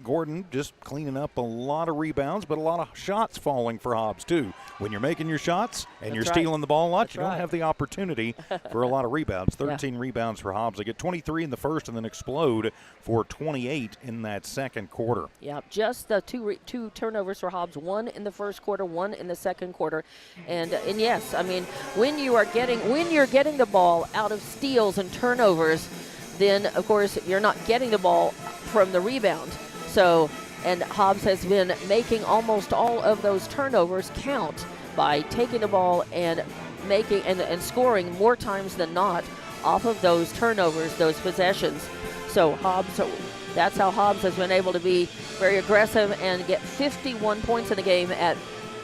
Gordon just cleaning up a lot of rebounds, but a lot of shots falling for Hobbs, too. When you're making your shots and you're stealing the ball a lot, you don't have the opportunity for a lot of rebounds. 13 rebounds for Hobbs. They get 23 in the first and then explode for 28 in that second quarter. Yeah, just the two turnovers for Hobbs, 1 in the first quarter, 1 in the second quarter. And yes, I mean, when you're getting the ball out of steals and turnovers, then, of course, you're not getting the ball from the rebound. So, and Hobbs has been making almost all of those turnovers count by taking the ball and making and scoring more times than not off of those turnovers, those possessions. So Hobbs, that's how Hobbs has been able to be very aggressive and get 51 points in the game. At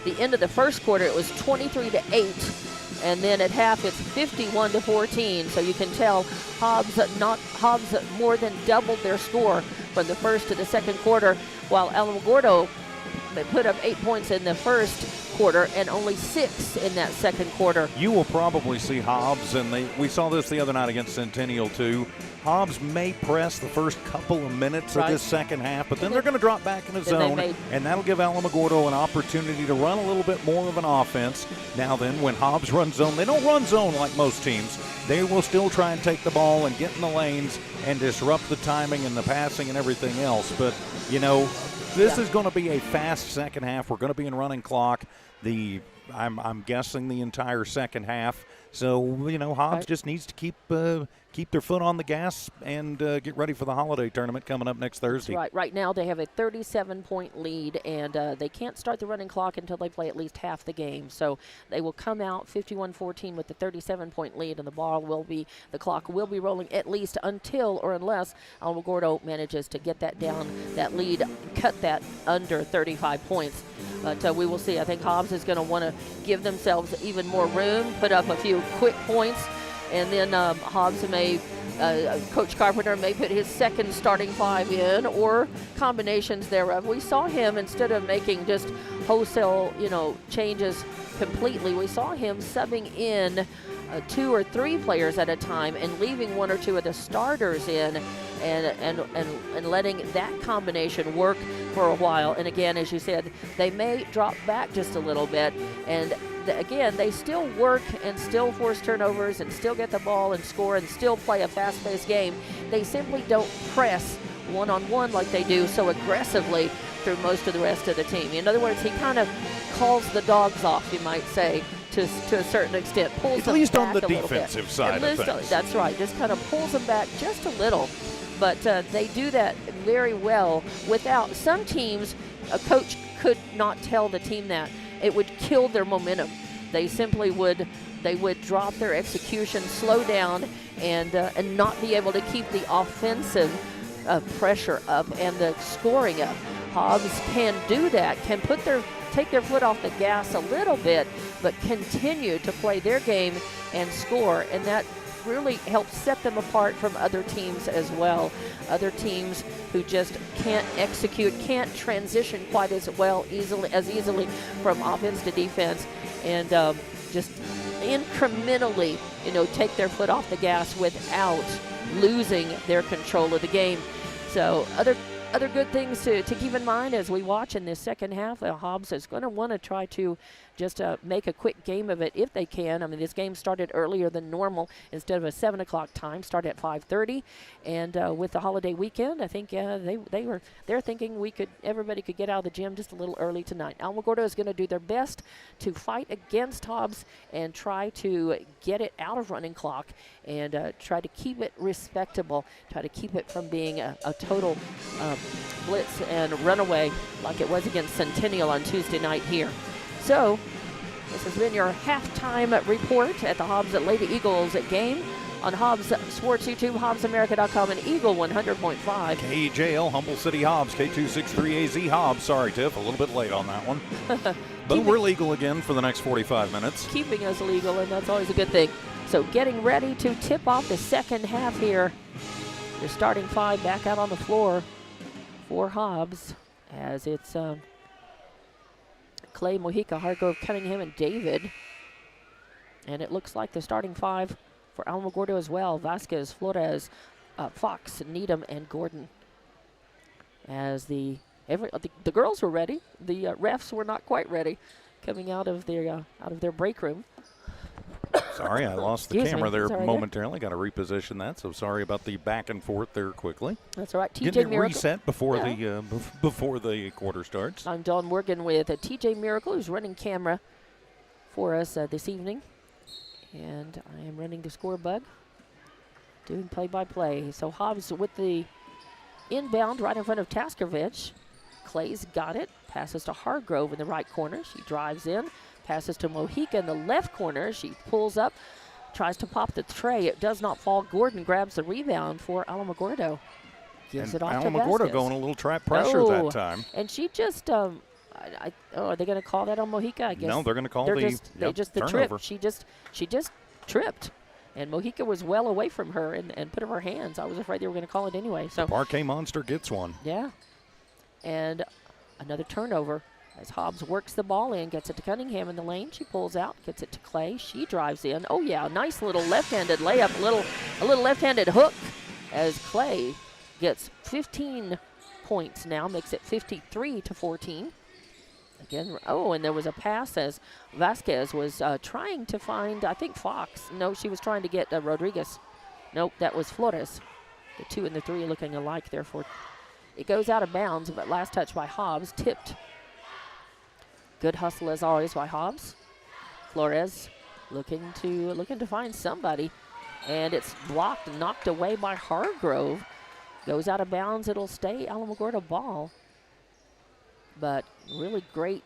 the end of the first quarter, it was 23-8. And then at half, it's 51-14. So you can tell Hobbs more than doubled their score from the first to the second quarter, while Alamogordo, they put up 8 points in the first quarter and only 6 in that second quarter. You will probably see Hobbs, and we saw this the other night against Centennial too. Hobbs may press the first couple of minutes of this second half, but then they're going to drop back in the zone, and that'll give Alamogordo an opportunity to run a little bit more of an offense. Now then, when Hobbs runs zone, they don't run zone like most teams. They will still try and take the ball and get in the lanes and disrupt the timing and the passing and everything else. But, this is going to be a fast second half. We're going to be in running clock. I'm guessing the entire second half. So, Hobbs just needs to keep their foot on the gas and get ready for the holiday tournament coming up next Thursday. That's right. Right now they have a 37-point lead, and they can't start the running clock until they play at least half the game. So they will come out 51-14 with the 37-point lead, and the clock will be rolling at least until or unless Alamogordo manages to get that down, that lead, cut that under 35 points. But we will see. I think Hobbs is going to want to give themselves even more room, put up a few quick points, and then Hobbs may, Coach Carpenter may put his second starting five in or combinations thereof. We saw him, instead of making just wholesale, changes completely, we saw him subbing in 2 or 3 players at a time and leaving 1 or 2 of the starters in and letting that combination work for a while. And again, as you said, they may drop back just a little bit, and again, they still work and still force turnovers and still get the ball and score and still play a fast-paced game. They simply don't press one-on-one like they do so aggressively through most of the rest of the team. In other words, he kind of calls the dogs off, you might say, to a certain extent, pulls them back a little bit. At least on the defensive side of things. That's right, just kind of pulls them back just a little. But they do that very well without, some teams, a coach could not tell the team that. It would kill their momentum. They simply would drop their execution, slow down, and not be able to keep the offensive pressure up and the scoring up. Hobbs can do that, can take their foot off the gas a little bit, but continue to play their game and score, and that really helps set them apart from other teams as well. Other teams who just can't execute, can't transition quite as easily from offense to defense, and just incrementally, take their foot off the gas without losing their control of the game. So other good things to keep in mind as we watch in this second half. Hobbs is going to want to try to just make a quick game of it if they can. I mean, this game started earlier than normal. Instead of a 7 o'clock time, started at 5:30. And with the holiday weekend, I think they're thinking everybody could get out of the gym just a little early tonight. Alamogordo is going to do their best to fight against Hobbs and try to get it out of running clock and try to keep it respectable, try to keep it from being a total blitz and runaway like it was against Centennial on Tuesday night here. So, this has been your halftime report at the Hobbs at Lady Eagles game on Hobbs Sports YouTube, HobbsAmerica.com, and Eagle 100.5. KJL, Humble City Hobbs, K263AZ Hobbs. Sorry, Tiff, a little bit late on that one. But we're legal again for the next 45 minutes. Keeping us legal, and that's always a good thing. So, getting ready to tip off the second half here. Your starting five back out on the floor for Hobbs, as it's Clay, Mojica, Hargrove, Cunningham, and David. And it looks like the starting five for Alamogordo as well: Vasquez, Flores, Fox, Needham, and Gordon. As the girls were ready, the refs were not quite ready, coming out of their break room. Sorry, I lost the camera there momentarily. Got to reposition that, so sorry about the back and forth there quickly. That's all right. Getting it reset before the quarter starts. I'm Dawn Morgan with TJ Miracle, who's running camera for us this evening. And I am running the score bug, doing play-by-play. So Hobbs with the inbound right in front of Taskovich. Clay's got it. Passes to Hargrove in the right corner. She drives in. Passes to Mojica in the left corner. She pulls up, tries to pop the tray. It does not fall. Gordon grabs the rebound for Alamogordo. Gives it off to Vasquez. Alamogordo going a little trap pressure that time. And she just, are they going to call that on Mojica? I guess. No, they're going to call the turnover. Trip. She just tripped. And Mojica was well away from her and put up her hands. I was afraid they were going to call it anyway. So the Parquet Monster gets one. Yeah. And another turnover. As Hobbs works the ball in, gets it to Cunningham in the lane. She pulls out, gets it to Clay. She drives in. Oh, yeah, nice little left-handed layup, a little left-handed hook as Clay gets 15 points now, makes it 53-14. Again, and there was a pass as Vasquez was trying to find, I think, Fox. No, she was trying to get Rodriguez. Nope, that was Flores. The 2 and the 3 looking alike, therefore. It goes out of bounds, but last touch by Hobbs, tipped. Good hustle as always by Hobbs. Flores looking to find somebody, and it's blocked and knocked away by Hargrove. Goes out of bounds. It'll stay Alamogordo ball. But really great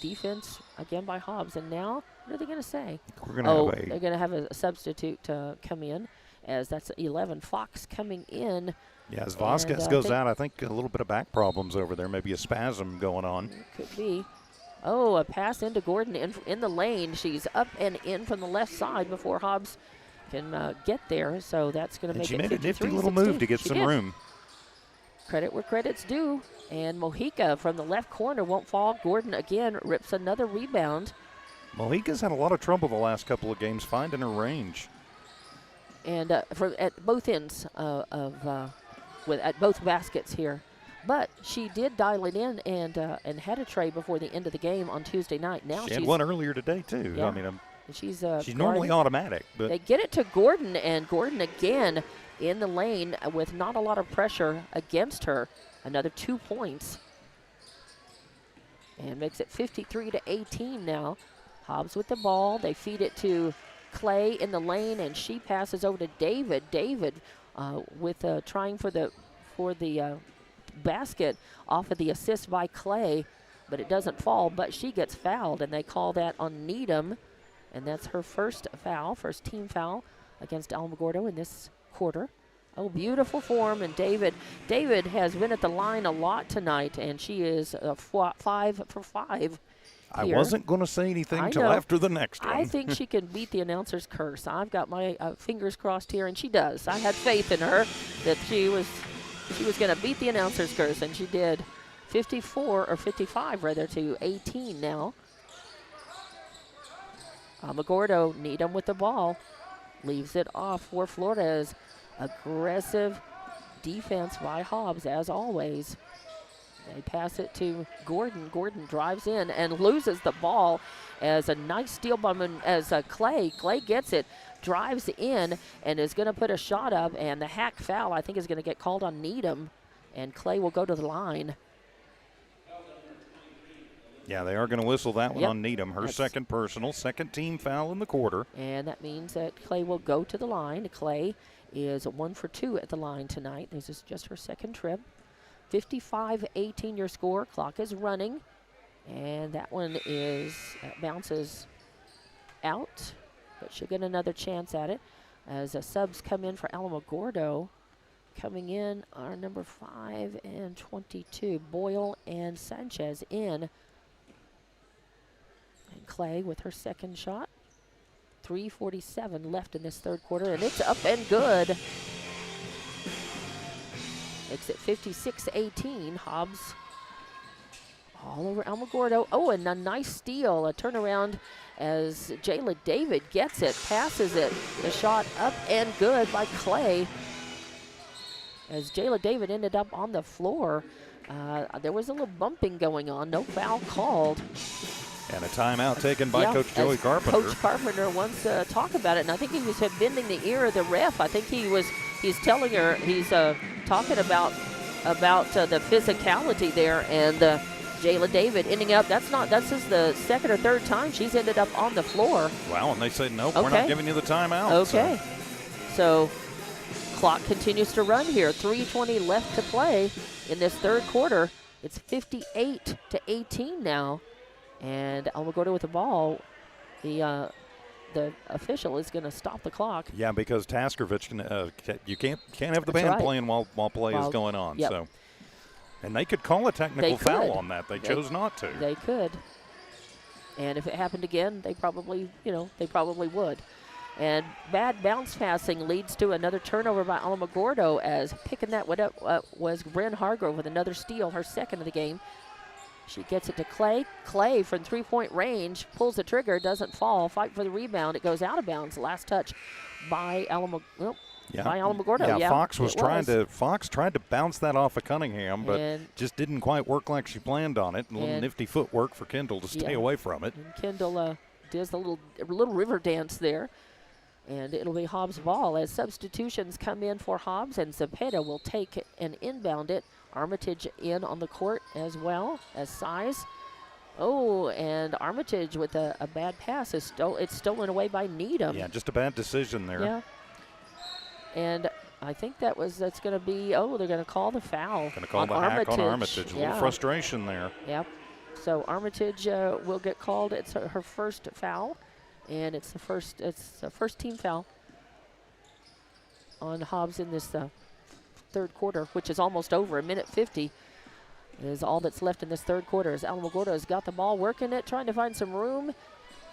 defense again by Hobbs. And now, what are they going to say? We're going to they're going to have a substitute come in, as that's 11. Fox coming in. Yeah, as Vasquez goes out, I think a little bit of back problems over there, maybe a spasm going on. Could be. Oh, a pass into Gordon in the lane. She's up and in from the left side before Hobbs can get there. So that's going to make it 53-16. She made a nifty little move to get some room. Credit where credit's due. And Mojica from the left corner won't fall. Gordon again rips another rebound. Mojica's had a lot of trouble the last couple of games finding her range. And at both ends at both baskets here. But she did dial it in and had a tray before the end of the game on Tuesday night. Now she had one earlier today too. Yeah. I mean, she's normally automatic, but they get it to Gordon, and Gordon again in the lane with not a lot of pressure against her. Another 2 points, and makes it 53-18 now. Hobbs with the ball. They feed it to Clay in the lane, and she passes over to David. David with trying for the basket off of the assist by Clay, but it doesn't fall. But she gets fouled, and they call that on Needham, and that's her first team foul against Alamogordo in this quarter. Oh, beautiful form, and David has been at the line a lot tonight, and she is 5 for 5 here. I wasn't going to say anything till after the next one. I think she can beat the announcer's curse. I've got my fingers crossed here, and she does. I had faith in her that she was going to beat the announcer's curse, and she did. 55 to 18 now. Alamogordo, Needham with the ball, leaves it off for Flores. Aggressive defense by Hobbs, as always. They pass it to Gordon. Gordon drives in and loses the ball as a nice steal by Clay. Clay gets it, drives in, and is going to put a shot up, and the hack foul, I think, is going to get called on Needham, and Clay will go to the line. Yeah, they are going to whistle that one on Needham. Her second personal, second team foul in the quarter. And that means that Clay will go to the line. Clay is 1 for 2 at the line tonight. This is just her second trip. 55-18 your score. Clock is running. And that one bounces out. But she'll get another chance at it as subs come in for Alamogordo. Coming in are number 5 and 22. Boyle and Sanchez in. And Clay with her second shot. 3:47 left in this third quarter, and it's up and good. Makes it 56-18. Hobbs all over Alamogordo. Oh, and a nice steal, a turnaround as Jayla David gets it, passes it. The shot up and good by Clay. As Jayla David ended up on the floor, there was a little bumping going on. No foul called. And a timeout taken by Coach Joey Carpenter. Coach Carpenter wants to talk about it, and I think he was bending the ear of the ref. I think he's telling her, he's talking about the physicality there, and Jayla David ending up, this is the second or third time she's ended up on the floor. Wow, and they said, nope, we're not giving you the timeout. Okay. So clock continues to run here. 3:20 left to play in this third quarter. It's 58-18 now. And Alamogordo with the ball, the official is going to stop the clock. Yeah, because Taskovich you can't have the band playing while play is going on. Yep. So, and they could call a technical foul on that. They chose not to. They could. And if it happened again, they probably would. And bad bounce passing leads to another turnover by Alamogordo, as picking that one up was Bryn Hargrove with another steal, her second of the game. She gets it to Clay. Clay from three-point range pulls the trigger, doesn't fall. Fight for the rebound. It goes out of bounds. Last touch by Alamogordo. Yeah, Fox tried to bounce that off of Cunningham, but just didn't quite work like she planned on it. A little nifty footwork for Kendall to stay away from it. And Kendall does the little river dance there. And it'll be Hobbs' ball as substitutions come in for Hobbs, and Zepeda will take and inbound it. Armitage in on the court as well as Size. Oh, and Armitage with a bad pass it's stolen away by Needham. Yeah, just a bad decision there. Yeah. And I think that's going to be, they're going to call the foul. Going to call the hack on Armitage. A little frustration there. Yep. So Armitage will get called. It's her first foul, and it's the first team foul on Hobbs in this third quarter, which is almost over. A minute 50 is all that's left in this third quarter as Alamogordo has got the ball, working it, trying to find some room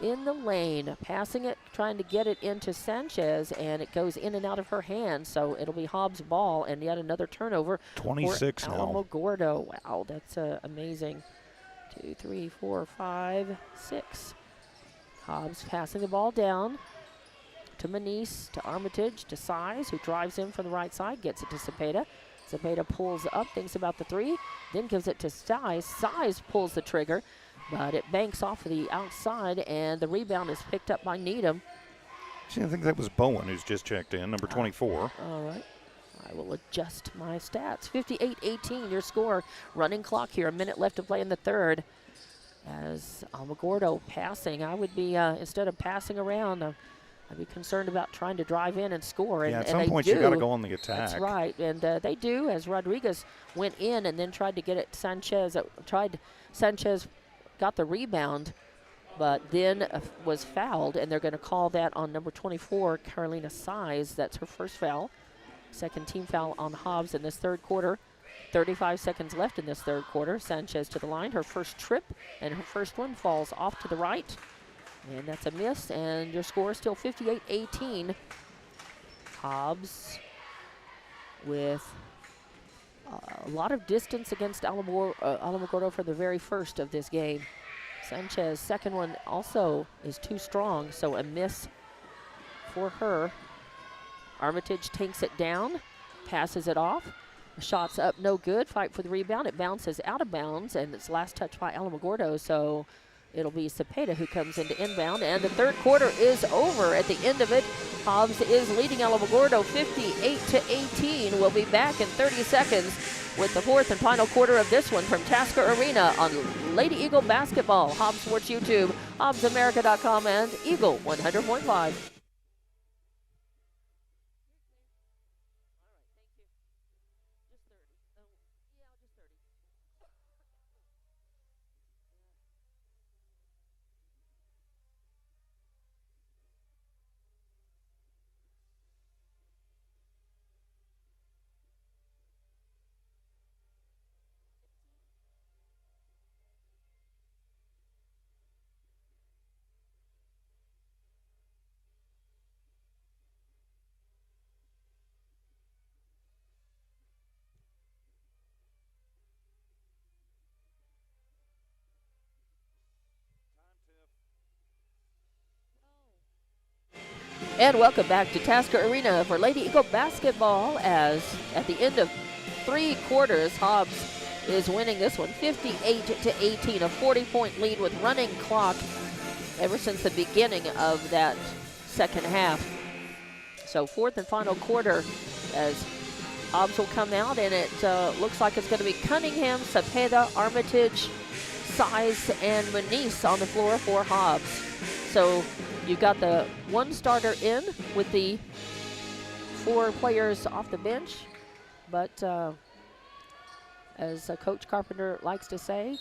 in the lane, passing it, trying to get it into Sanchez, and it goes in and out of her hands. So it'll be Hobbs' ball, and yet another turnover. 26 for now. Alamogordo. Wow, that's amazing. 2, 3, 4, 5, 6. Hobbs passing the ball down to Manise, to Armitage, to Size, who drives in from the right side, gets it to Cepeda. Cepeda pulls up, thinks about the three, then gives it to Size. Size pulls the trigger, but it banks off of the outside, and the rebound is picked up by Needham. See, I think that was Bowen who's just checked in, number 24. All right. I will adjust my stats. 58-18, your score. Running clock here, a minute left to play in the third. As Alamogordo passing, I would be, instead of passing around, I'd be concerned about trying to drive in and score. Yeah, at some point you got to go on the attack. That's right, and they do, as Rodriguez went in and then tried to get it. Sanchez got the rebound, but then was fouled, and they're going to call that on number 24, Carolina Size. That's her first foul. Second team foul on Hobbs in this third quarter. 35 seconds left in this third quarter. Sanchez to the line, her first trip, and her first one falls off to the right. And that's a miss, and your score is still 58-18. Hobbs with a lot of distance against Alamogordo for the very first of this game. Sanchez, second one also is too strong, so a miss for her. Armitage takes it down, passes it off. Shots up, no good. Fight for the rebound. It bounces out of bounds, and it's last touch by Alamogordo, so it'll be Cepeda who comes into inbound, and the third quarter is over. At the end of it, Hobbs is leading Alamogordo 58-18. We'll be back in 30 seconds with the fourth and final quarter of this one from Tasker Arena on Lady Eagle Basketball, Hobbs Sports YouTube, HobbsAmerica.com, and Eagle 100.5. And welcome back to Tasker Arena for Lady Eagle Basketball, as at the end of three quarters, Hobbs is winning this one 58-18, a 40-point lead with running clock ever since the beginning of that second half. So fourth and final quarter as Hobbs will come out, and it looks like it's going to be Cunningham, Cepeda, Armitage, Size, and Manise on the floor for Hobbs. So you've got the one starter in with the four players off the bench, but as Coach Carpenter likes to say,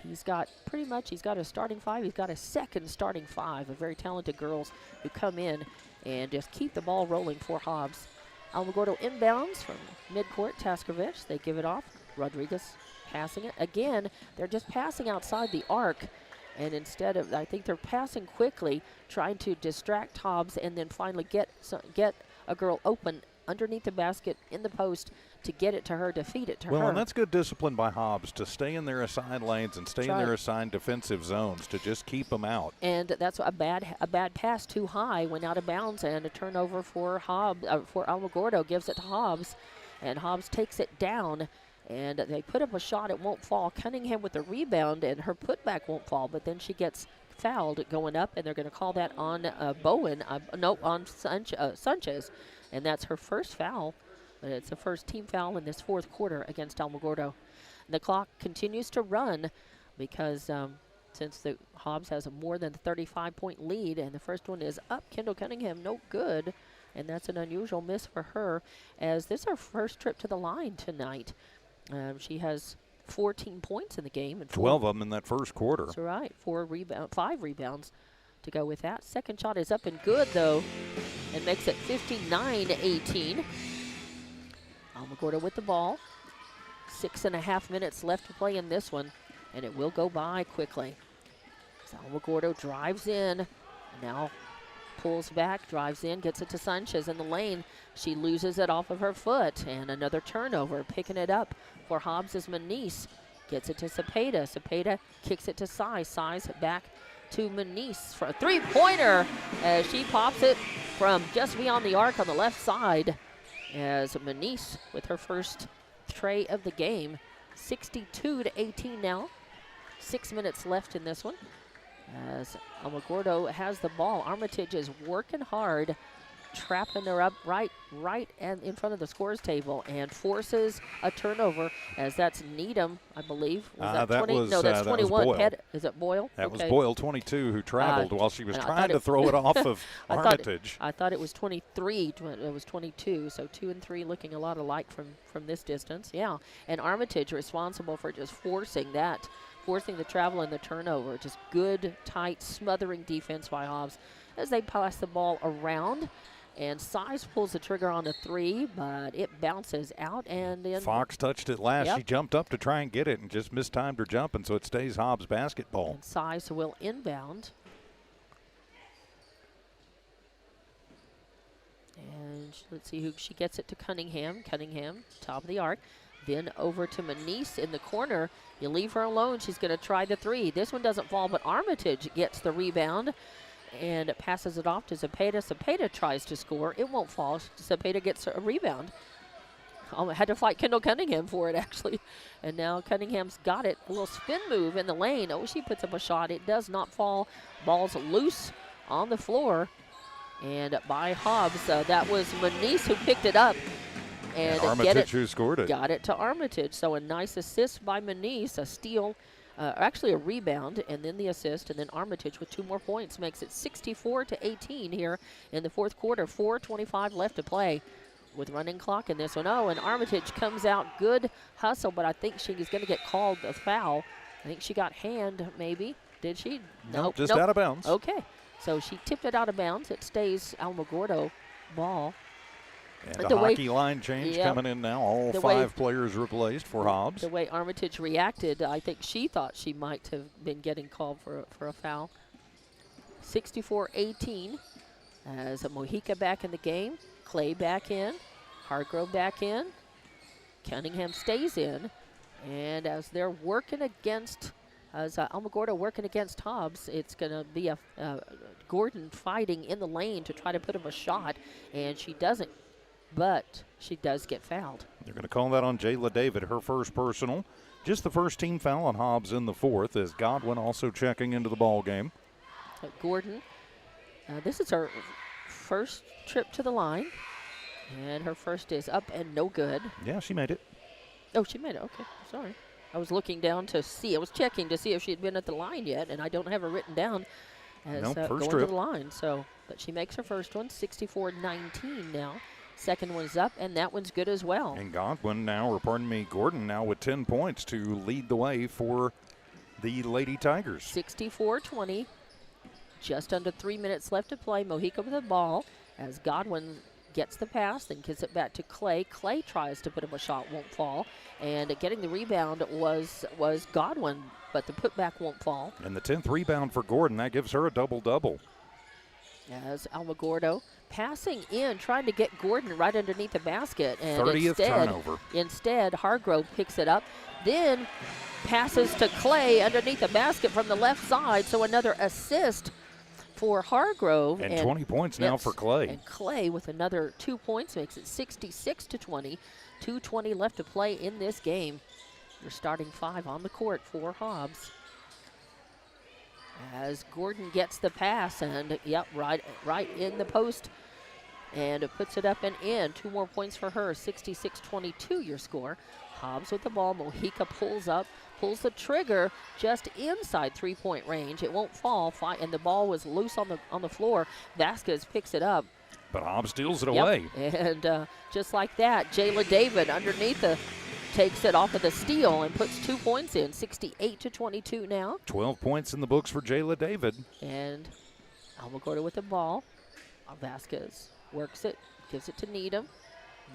he's got a starting five. He's got a second starting five of very talented girls who come in and just keep the ball rolling for Hobbs. Alamogordo inbounds from midcourt, Taskovich. They give it off. Rodriguez passing it. Again, they're just passing outside the arc. And instead of, I think they're passing quickly, trying to distract Hobbs and then finally get a girl open underneath the basket in the post to get it to her, to feed it to her. Well, and that's good discipline by Hobbs to stay in their assigned lanes and stay in their assigned defensive zones to just keep them out. And that's a bad pass too high, went out of bounds, and a turnover for Alamogordo gives it to Hobbs, and Hobbs takes it down. And they put up a shot, it won't fall. Cunningham with the rebound, and her putback won't fall, but then she gets fouled going up, and they're going to call that on Bowen, on Sanchez, and that's her first foul. It's the first team foul in this fourth quarter against Alamogordo. The clock continues to run. because since the Hobbs has a more than 35-point lead, and the first one is up, Kendall Cunningham, no good. And that's an unusual miss for her, as this is her first trip to the line tonight. She has 14 points in the game. And 12 of them in that first quarter. That's right. 5 rebounds to go with that. Second shot is up and good, though, and makes it 59-18. Alamogordo with the ball. 6.5 minutes left to play in this one, and it will go by quickly. So Alamogordo drives in, now pulls back, drives in, gets it to Sanchez in the lane. She loses it off of her foot, and another turnover. Picking it up for Hobbs is Manice. Gets it to Cepeda. Cepeda kicks it to Size. Size back to Manice for a three-pointer as she pops it from just beyond the arc on the left side, as Manice with her first tray of the game. 62-18 now. 6 minutes left in this one, as Alamogordo has the ball. Armitage is working hard, trapping her up right and in front of the scores table, and forces a turnover, as that's Needham, I believe. Was that 20? No, that's 21. Is it Boyle? That was Boyle, 22, who traveled while she was trying to throw it off of Armitage. I thought it was 23. It was 22, so 2 and 3 looking a lot alike from this distance. Yeah, and Armitage responsible for just forcing the travel and the turnover. Just good, tight, smothering defense by Hobbs as they pass the ball around. And Size pulls the trigger on the three, but it bounces out. And then Fox touched it last. Yep. She jumped up to try and get it and just mistimed her jump, and so it stays Hobbs basketball. And Size will inbound. And let's see who she gets it to. Cunningham, top of the arc. Then over to Manice in the corner. You leave her alone, she's going to try the three. This one doesn't fall, but Armitage gets the rebound and passes it off to Cepeda. Cepeda tries to score. It won't fall. Cepeda gets a rebound. Had to fight Kendall Cunningham for it, actually. And now Cunningham's got it. A little spin move in the lane. Oh, she puts up a shot. It does not fall. Ball's loose on the floor. And by Hobbs, that was Manice who picked it up. And Armitage who scored it. Got it to Armitage. So a nice assist by Manice, a steal, actually a rebound, and then the assist, and then Armitage with 2 more points makes it 64-18 here in the fourth quarter. 4:25 left to play with running clock in this one. Oh, and Armitage comes out. Good hustle, but I think she's going to get called a foul. I think she got hand, maybe. Did she? Nope, just out of bounds. Okay. So she tipped it out of bounds. It stays Alamogordo ball. And a hockey line change coming in now. All 5 players replaced for Hobbs. The way Armitage reacted, I think she thought she might have been getting called for a foul. 64-18 as Mojica back in the game. Clay back in. Hargrove back in. Cunningham stays in. And as they're working against, as Alamogordo working against Hobbs, it's going to be a Gordon fighting in the lane to try to put him a shot, and she doesn't. But she does get fouled. They're going to call that on Jayla David, her first personal. Just the first team foul on Hobbs in the fourth, as Godwin also checking into the ball game. Gordon, this is her first trip to the line, and her first is up and no good. Yeah, she made it. Oh, she made it. Okay, sorry. I was looking down to see. I was checking to see if she had been at the line yet, and I don't have her written down as first going trip to the line. So, but she makes her first one, 64-19 now. Second one's up, and that one's good as well. And Gordon now with 10 points to lead the way for the Lady Tigers. 64-20. Just under 3 minutes left to play. Mojica with the ball as Godwin gets the pass, then gets it back to Clay. Clay tries to put up a shot, won't fall. And getting the rebound was Godwin, but the putback won't fall. And the 10th rebound for Gordon, that gives her a double-double. As Alamogordo passing in, trying to get Gordon right underneath the basket. And 30th turnover. Instead, Hargrove picks it up, then passes to Clay underneath the basket from the left side. So another assist for Hargrove. And 20 points now for Clay. And Clay with another 2 points makes it 66-20. 2:20 left to play in this game. Your starting 5 on the court for Hobbs. As Gordon gets the pass, and right in the post, and it puts it up and in. 2 more points for her, 66-22 your score. Hobbs with the ball. Mojica pulls up, pulls the trigger just inside three-point range. It won't fall, and the ball was loose on the floor. Vasquez picks it up. But Hobbs steals it away. And just like that, Jayla David underneath takes it off of the steal and puts 2 points in, 68-22 now. 12 points in the books for Jayla David. And Alamogordo with the ball. Vasquez works it, gives it to Needham.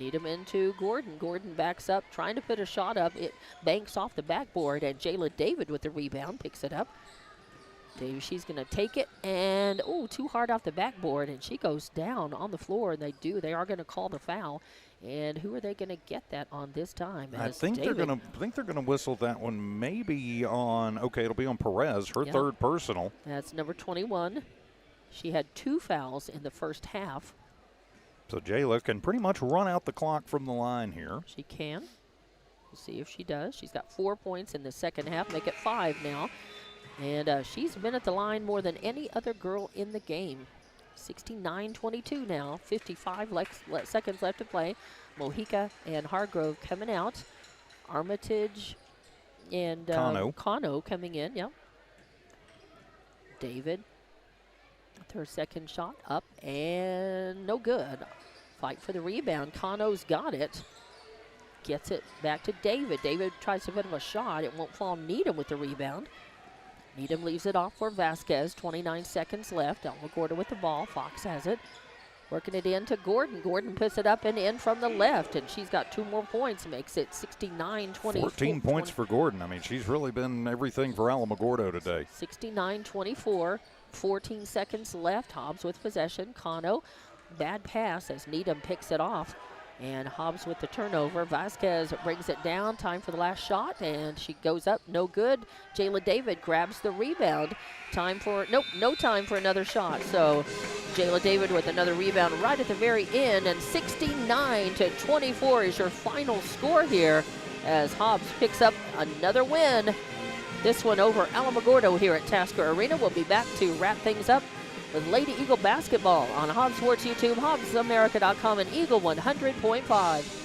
Needham into Gordon. Gordon backs up, trying to put a shot up. It banks off the backboard, and Jayla David with the rebound picks it up. She's going to take it, and, too hard off the backboard, and she goes down on the floor, and they are going to call the foul. And who are they going to get that on this time? I think they're going to whistle that one maybe on, it'll be on Perez, her third personal. That's number 21. She had 2 fouls in the first half. So Jayla can pretty much run out the clock from the line here. She can. We'll see if she does. She's got 4 points in the second half, make it 5 now. And she's been at the line more than any other girl in the game. 69-22 now, 55 seconds left to play. Mojica and Hargrove coming out. Armitage and Kano coming in, David, her second shot up and no good. Fight for the rebound. Kano's got it. Gets it back to David. David tries to put him a shot. It won't fall. Needham with the rebound. Needham leaves it off for Vasquez. 29 seconds left. Alamogordo with the ball. Fox has it. Working it in to Gordon. Gordon puts it up and in from the left, and she's got 2 more points. Makes it 69-24. 14 points for Gordon. I mean, she's really been everything for Alamogordo today. 69-24. 14 seconds left. Hobbs with possession. Kano. Bad pass as Needham picks it off. And Hobbs with the turnover. Vasquez brings it down. Time for the last shot, and she goes up. No good. Jayla David grabs the rebound. No time for another shot. So Jayla David with another rebound right at the very end, and 69-24 is your final score here as Hobbs picks up another win. This one over Alamogordo here at Tasker Arena. We'll be back to wrap things up with Lady Eagle basketball on Hobbs Sports YouTube, HobbsAmerica.com, and Eagle 100.5.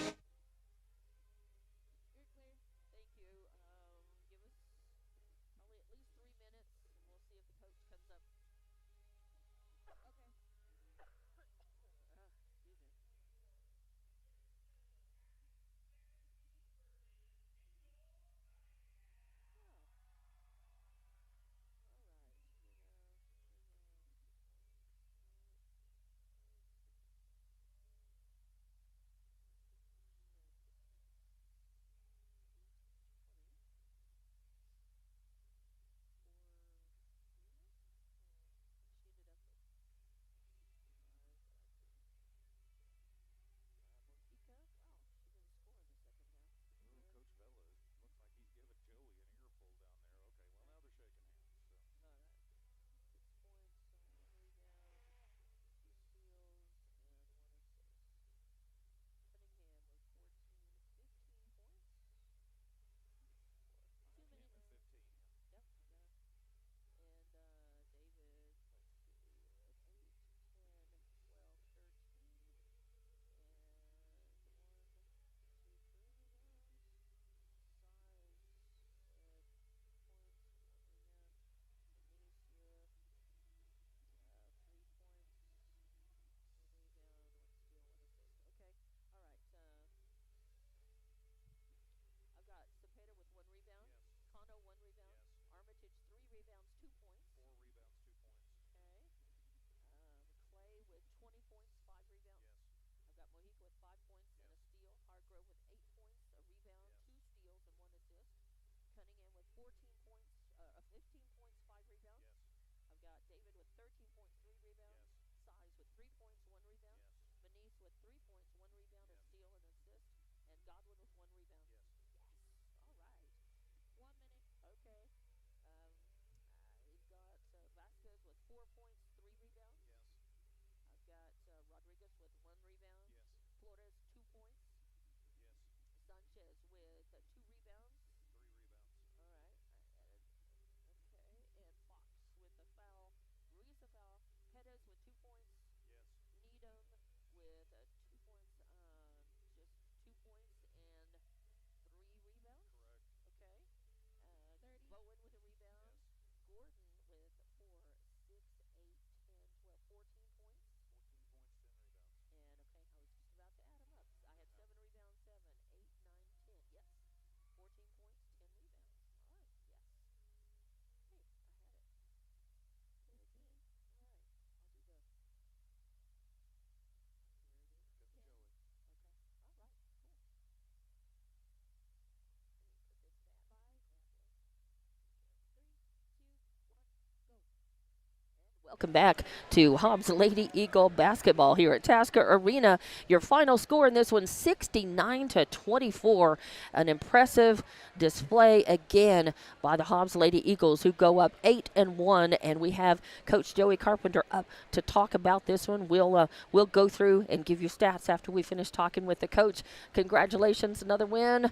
Welcome back to Hobbs Lady Eagle basketball here at Tasker Arena. Your final score in this one, 69-24. An impressive display again by the Hobbs Lady Eagles, who go up 8-1. And we have Coach Joey Carpenter up to talk about this one. We'll go through and give you stats after we finish talking with the coach. Congratulations, another win.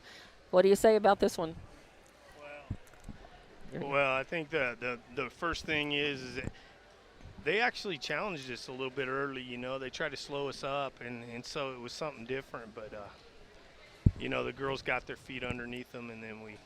What do you say about this one? Well, I think the first thing is that they actually challenged us a little bit early. They tried to slow us up, and so it was something different. But the girls got their feet underneath them, and then we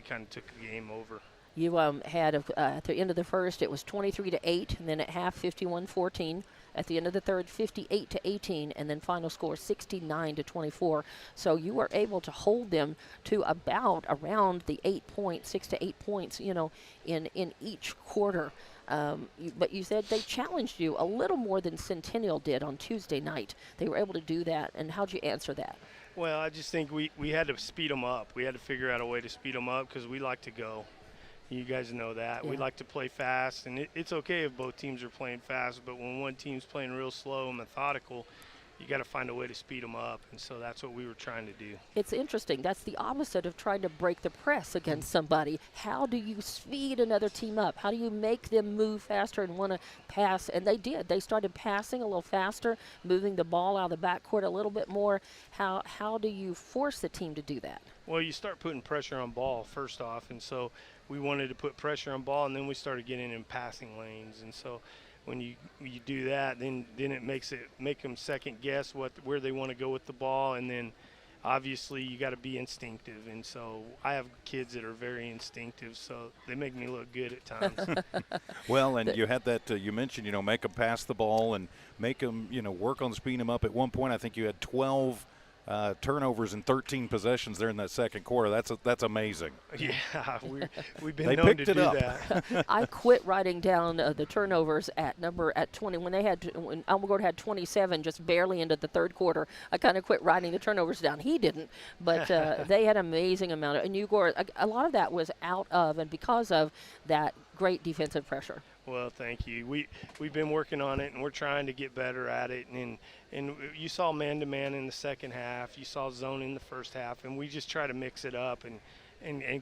kind of took the game over. You had at the end of the first, it was 23-8, and then at half 51-14. At the end of the third, 58-18, and then final score 69-24. So you were able to hold them to around the 6 to 8 points, in each quarter. But you said they challenged you a little more than Centennial did on Tuesday night. They were able to do that, and how'd you answer that? Well, I just think we had to speed them up. We had to figure out a way to speed them up because we like to go. You guys know that. Yeah. We like to play fast, and it's okay if both teams are playing fast, but when one team's playing real slow and methodical, you got to find a way to speed them up, and so that's what we were trying to do. It's interesting. That's the opposite of trying to break the press against somebody. How do you speed another team up? How do you make them move faster and want to pass? And they did. They started passing a little faster, moving the ball out of the backcourt a little bit more. How do you force the team to do that? Well, you start putting pressure on ball first off, and so we wanted to put pressure on ball, and then we started getting in passing lanes, and so when you do that, then it make them second guess where they want to go with the ball, and then obviously you got to be instinctive, and so I have kids that are very instinctive, so they make me look good at times. Well, and you had that you mentioned make them pass the ball and make them work on speeding them up. At one point, I think you had 12 turnovers and 13 possessions there in that second quarter. That's amazing. Yeah, we've been known to do that. I quit writing down the turnovers at 20 when Alamogordo had 27 just barely into the third quarter. I kind of quit writing the turnovers down. He didn't, but they had an amazing amount of, and a lot of that was out of and because of that great defensive pressure. Well, thank you. We've been working on it, and we're trying to get better at it. And you saw man-to-man in the second half. You saw zone in the first half, and we just try to mix it up and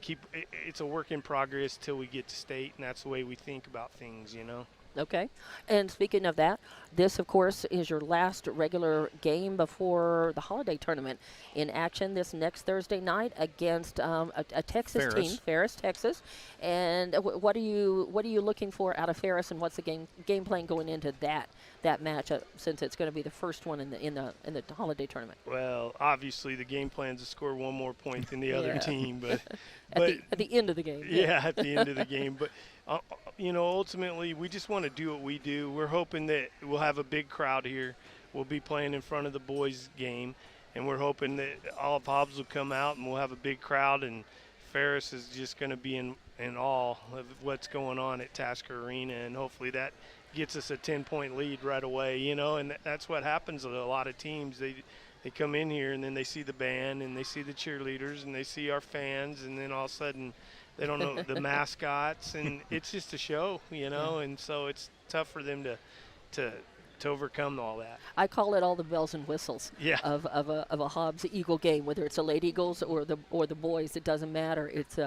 keep – it's a work in progress till we get to state, and that's the way we think about things, Okay. And speaking of that, this, of course, is your last regular game before the holiday tournament in action this next Thursday night against a Texas team, Ferris, Texas. And what are you looking for out of Ferris, and what's the game plan going into that matchup, since it's going to be the first one in the holiday tournament? Well, obviously the game plan is to score one more point than the other team, but at the end of the game. Yeah, at the end of the game, but. Ultimately, we just want to do what we do. We're hoping that we'll have a big crowd here. We'll be playing in front of the boys' game, and we're hoping that all of Hobbs will come out and we'll have a big crowd, and Ferris is just going to be in awe of what's going on at Tasker Arena, and hopefully that gets us a 10-point lead right away, and that's what happens with a lot of teams. They come in here, and then they see the band, and they see the cheerleaders, and they see our fans, and then all of a sudden – they don't know the mascots, and it's just a show, and so it's tough for them to overcome all that. I call it all the bells and whistles of a Hobbs Eagle game, whether it's the Lady Eagles or the boys. It doesn't matter. It's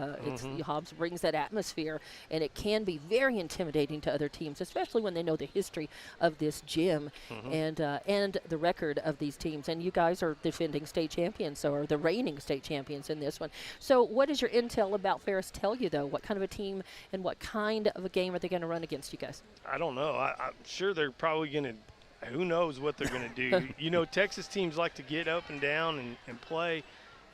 Hobbs brings that atmosphere, and it can be very intimidating to other teams, especially when they know the history of this gym and the record of these teams. And you guys are defending state champions, or the reigning state champions in this one. So what does your intel about Ferris tell you, though? What kind of a team and what kind of a game are they going to run against you guys? I don't know. I'm sure they're probably going to. Who knows what they're going to do? Texas teams like to get up and down and play.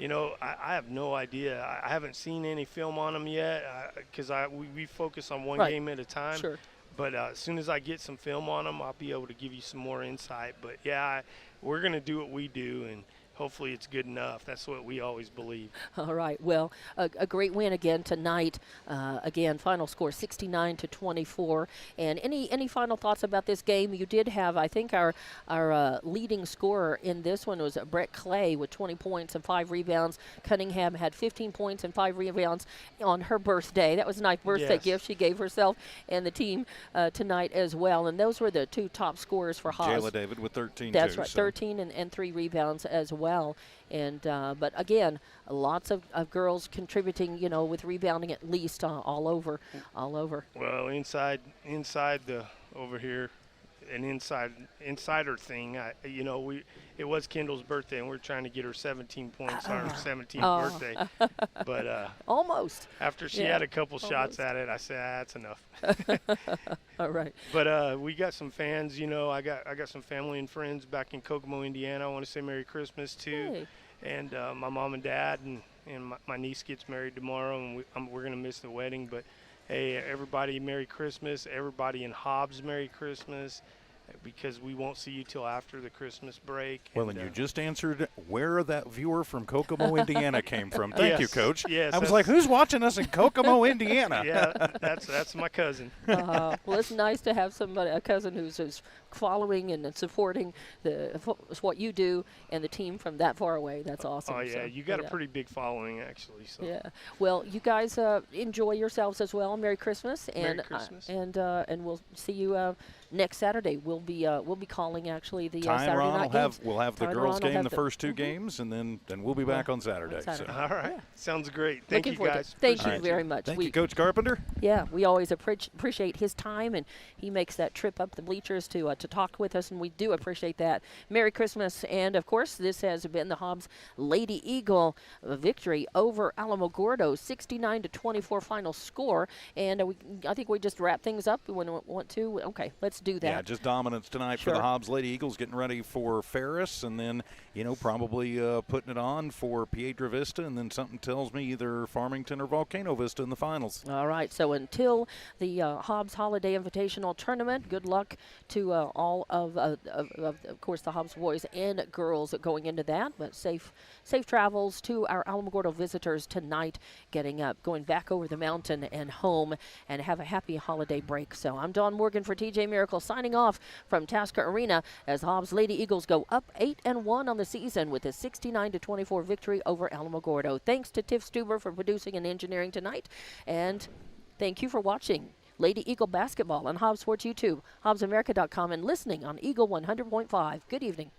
I have no idea. I haven't seen any film on them yet because we focus on one game at a time. Sure. But as soon as I get some film on them, I'll be able to give you some more insight. But, yeah, we're going to do what we do, and hopefully it's good enough. That's what we always believe. All right. Well, a great win again tonight. Again, final score 69-24. And any final thoughts about this game? You did have, I think, our leading scorer in this one was Brett Clay with 20 points and 5 rebounds. Cunningham had 15 points and 5 rebounds on her birthday. That was a nice birthday gift she gave herself and the team tonight as well. And those were the 2 top scorers for Hobbs. Jayla David with 13. That's too, right, so. 13 and 3 rebounds as well. And but again, lots of girls contributing, with rebounding at least all over. Well, inside the over here, an insider thing. It was Kendall's birthday, and we're trying to get her 17 points on her 17th birthday. But almost. After she had a couple shots at it, I said, that's enough. All right. But we got some fans. I got some family and friends back in Kokomo, Indiana. I want to say Merry Christmas too. Hey. And my mom and dad and my niece gets married tomorrow, and we're gonna miss the wedding. But hey, everybody, Merry Christmas. Everybody in Hobbs, Merry Christmas. Because we won't see you till after the Christmas break. Well, and you just answered where that viewer from Kokomo, Indiana came from. Thank you, Coach. Yes, I was like, who's watching us in Kokomo, Indiana? Yeah, that's my cousin. Well, it's nice to have a cousin who's following and supporting what you do and the team from that far away. That's awesome. Oh, yeah, So, you got a pretty big following, actually. So. Yeah. Well, you guys enjoy yourselves as well. Merry Christmas. Merry Christmas. And we'll see you next Saturday. We'll be calling actually the Ty and Saturday Ron night will games. have we'll have the Ty and girls Ron will game have the first 2 games, and then we'll be back on Saturday. Saturday. So. All right. Yeah. Sounds great. Thank Looking you, forward to guys. it. Thank Appreciate you very much. Thank you, Coach Carpenter. Yeah, we always appreciate his time, and he makes that trip up the bleachers to talk with us, and we do appreciate that. Merry Christmas, and of course, this has been the Hobbs Lady Eagle victory over Alamogordo, 69-24 final score, and I think we just wrap things up. We want to. Okay, let's do that. Yeah, just dominance tonight for the Hobbs Lady Eagles, getting ready for Ferris, and then probably putting it on for Piedra Vista, and then something tells me either Farmington or Volcano Vista in the finals. All right, so until the Hobbs Holiday Invitational Tournament, good luck to all of course, the Hobbs boys and girls going into that, but safe travels to our Alamogordo visitors tonight, going back over the mountain and home, and have a happy holiday break. So I'm Dawn Morgan for TJ Miracle, signing off from Tasker Arena as Hobbs Lady Eagles go up 8-1 on the season with a 69-24 victory over Alamogordo. Thanks to Tiff Stuber for producing and engineering tonight, and thank you for watching Lady Eagle basketball on Hobbs Sports YouTube, HobbsAmerica.com, and listening on Eagle 100.5. Good evening.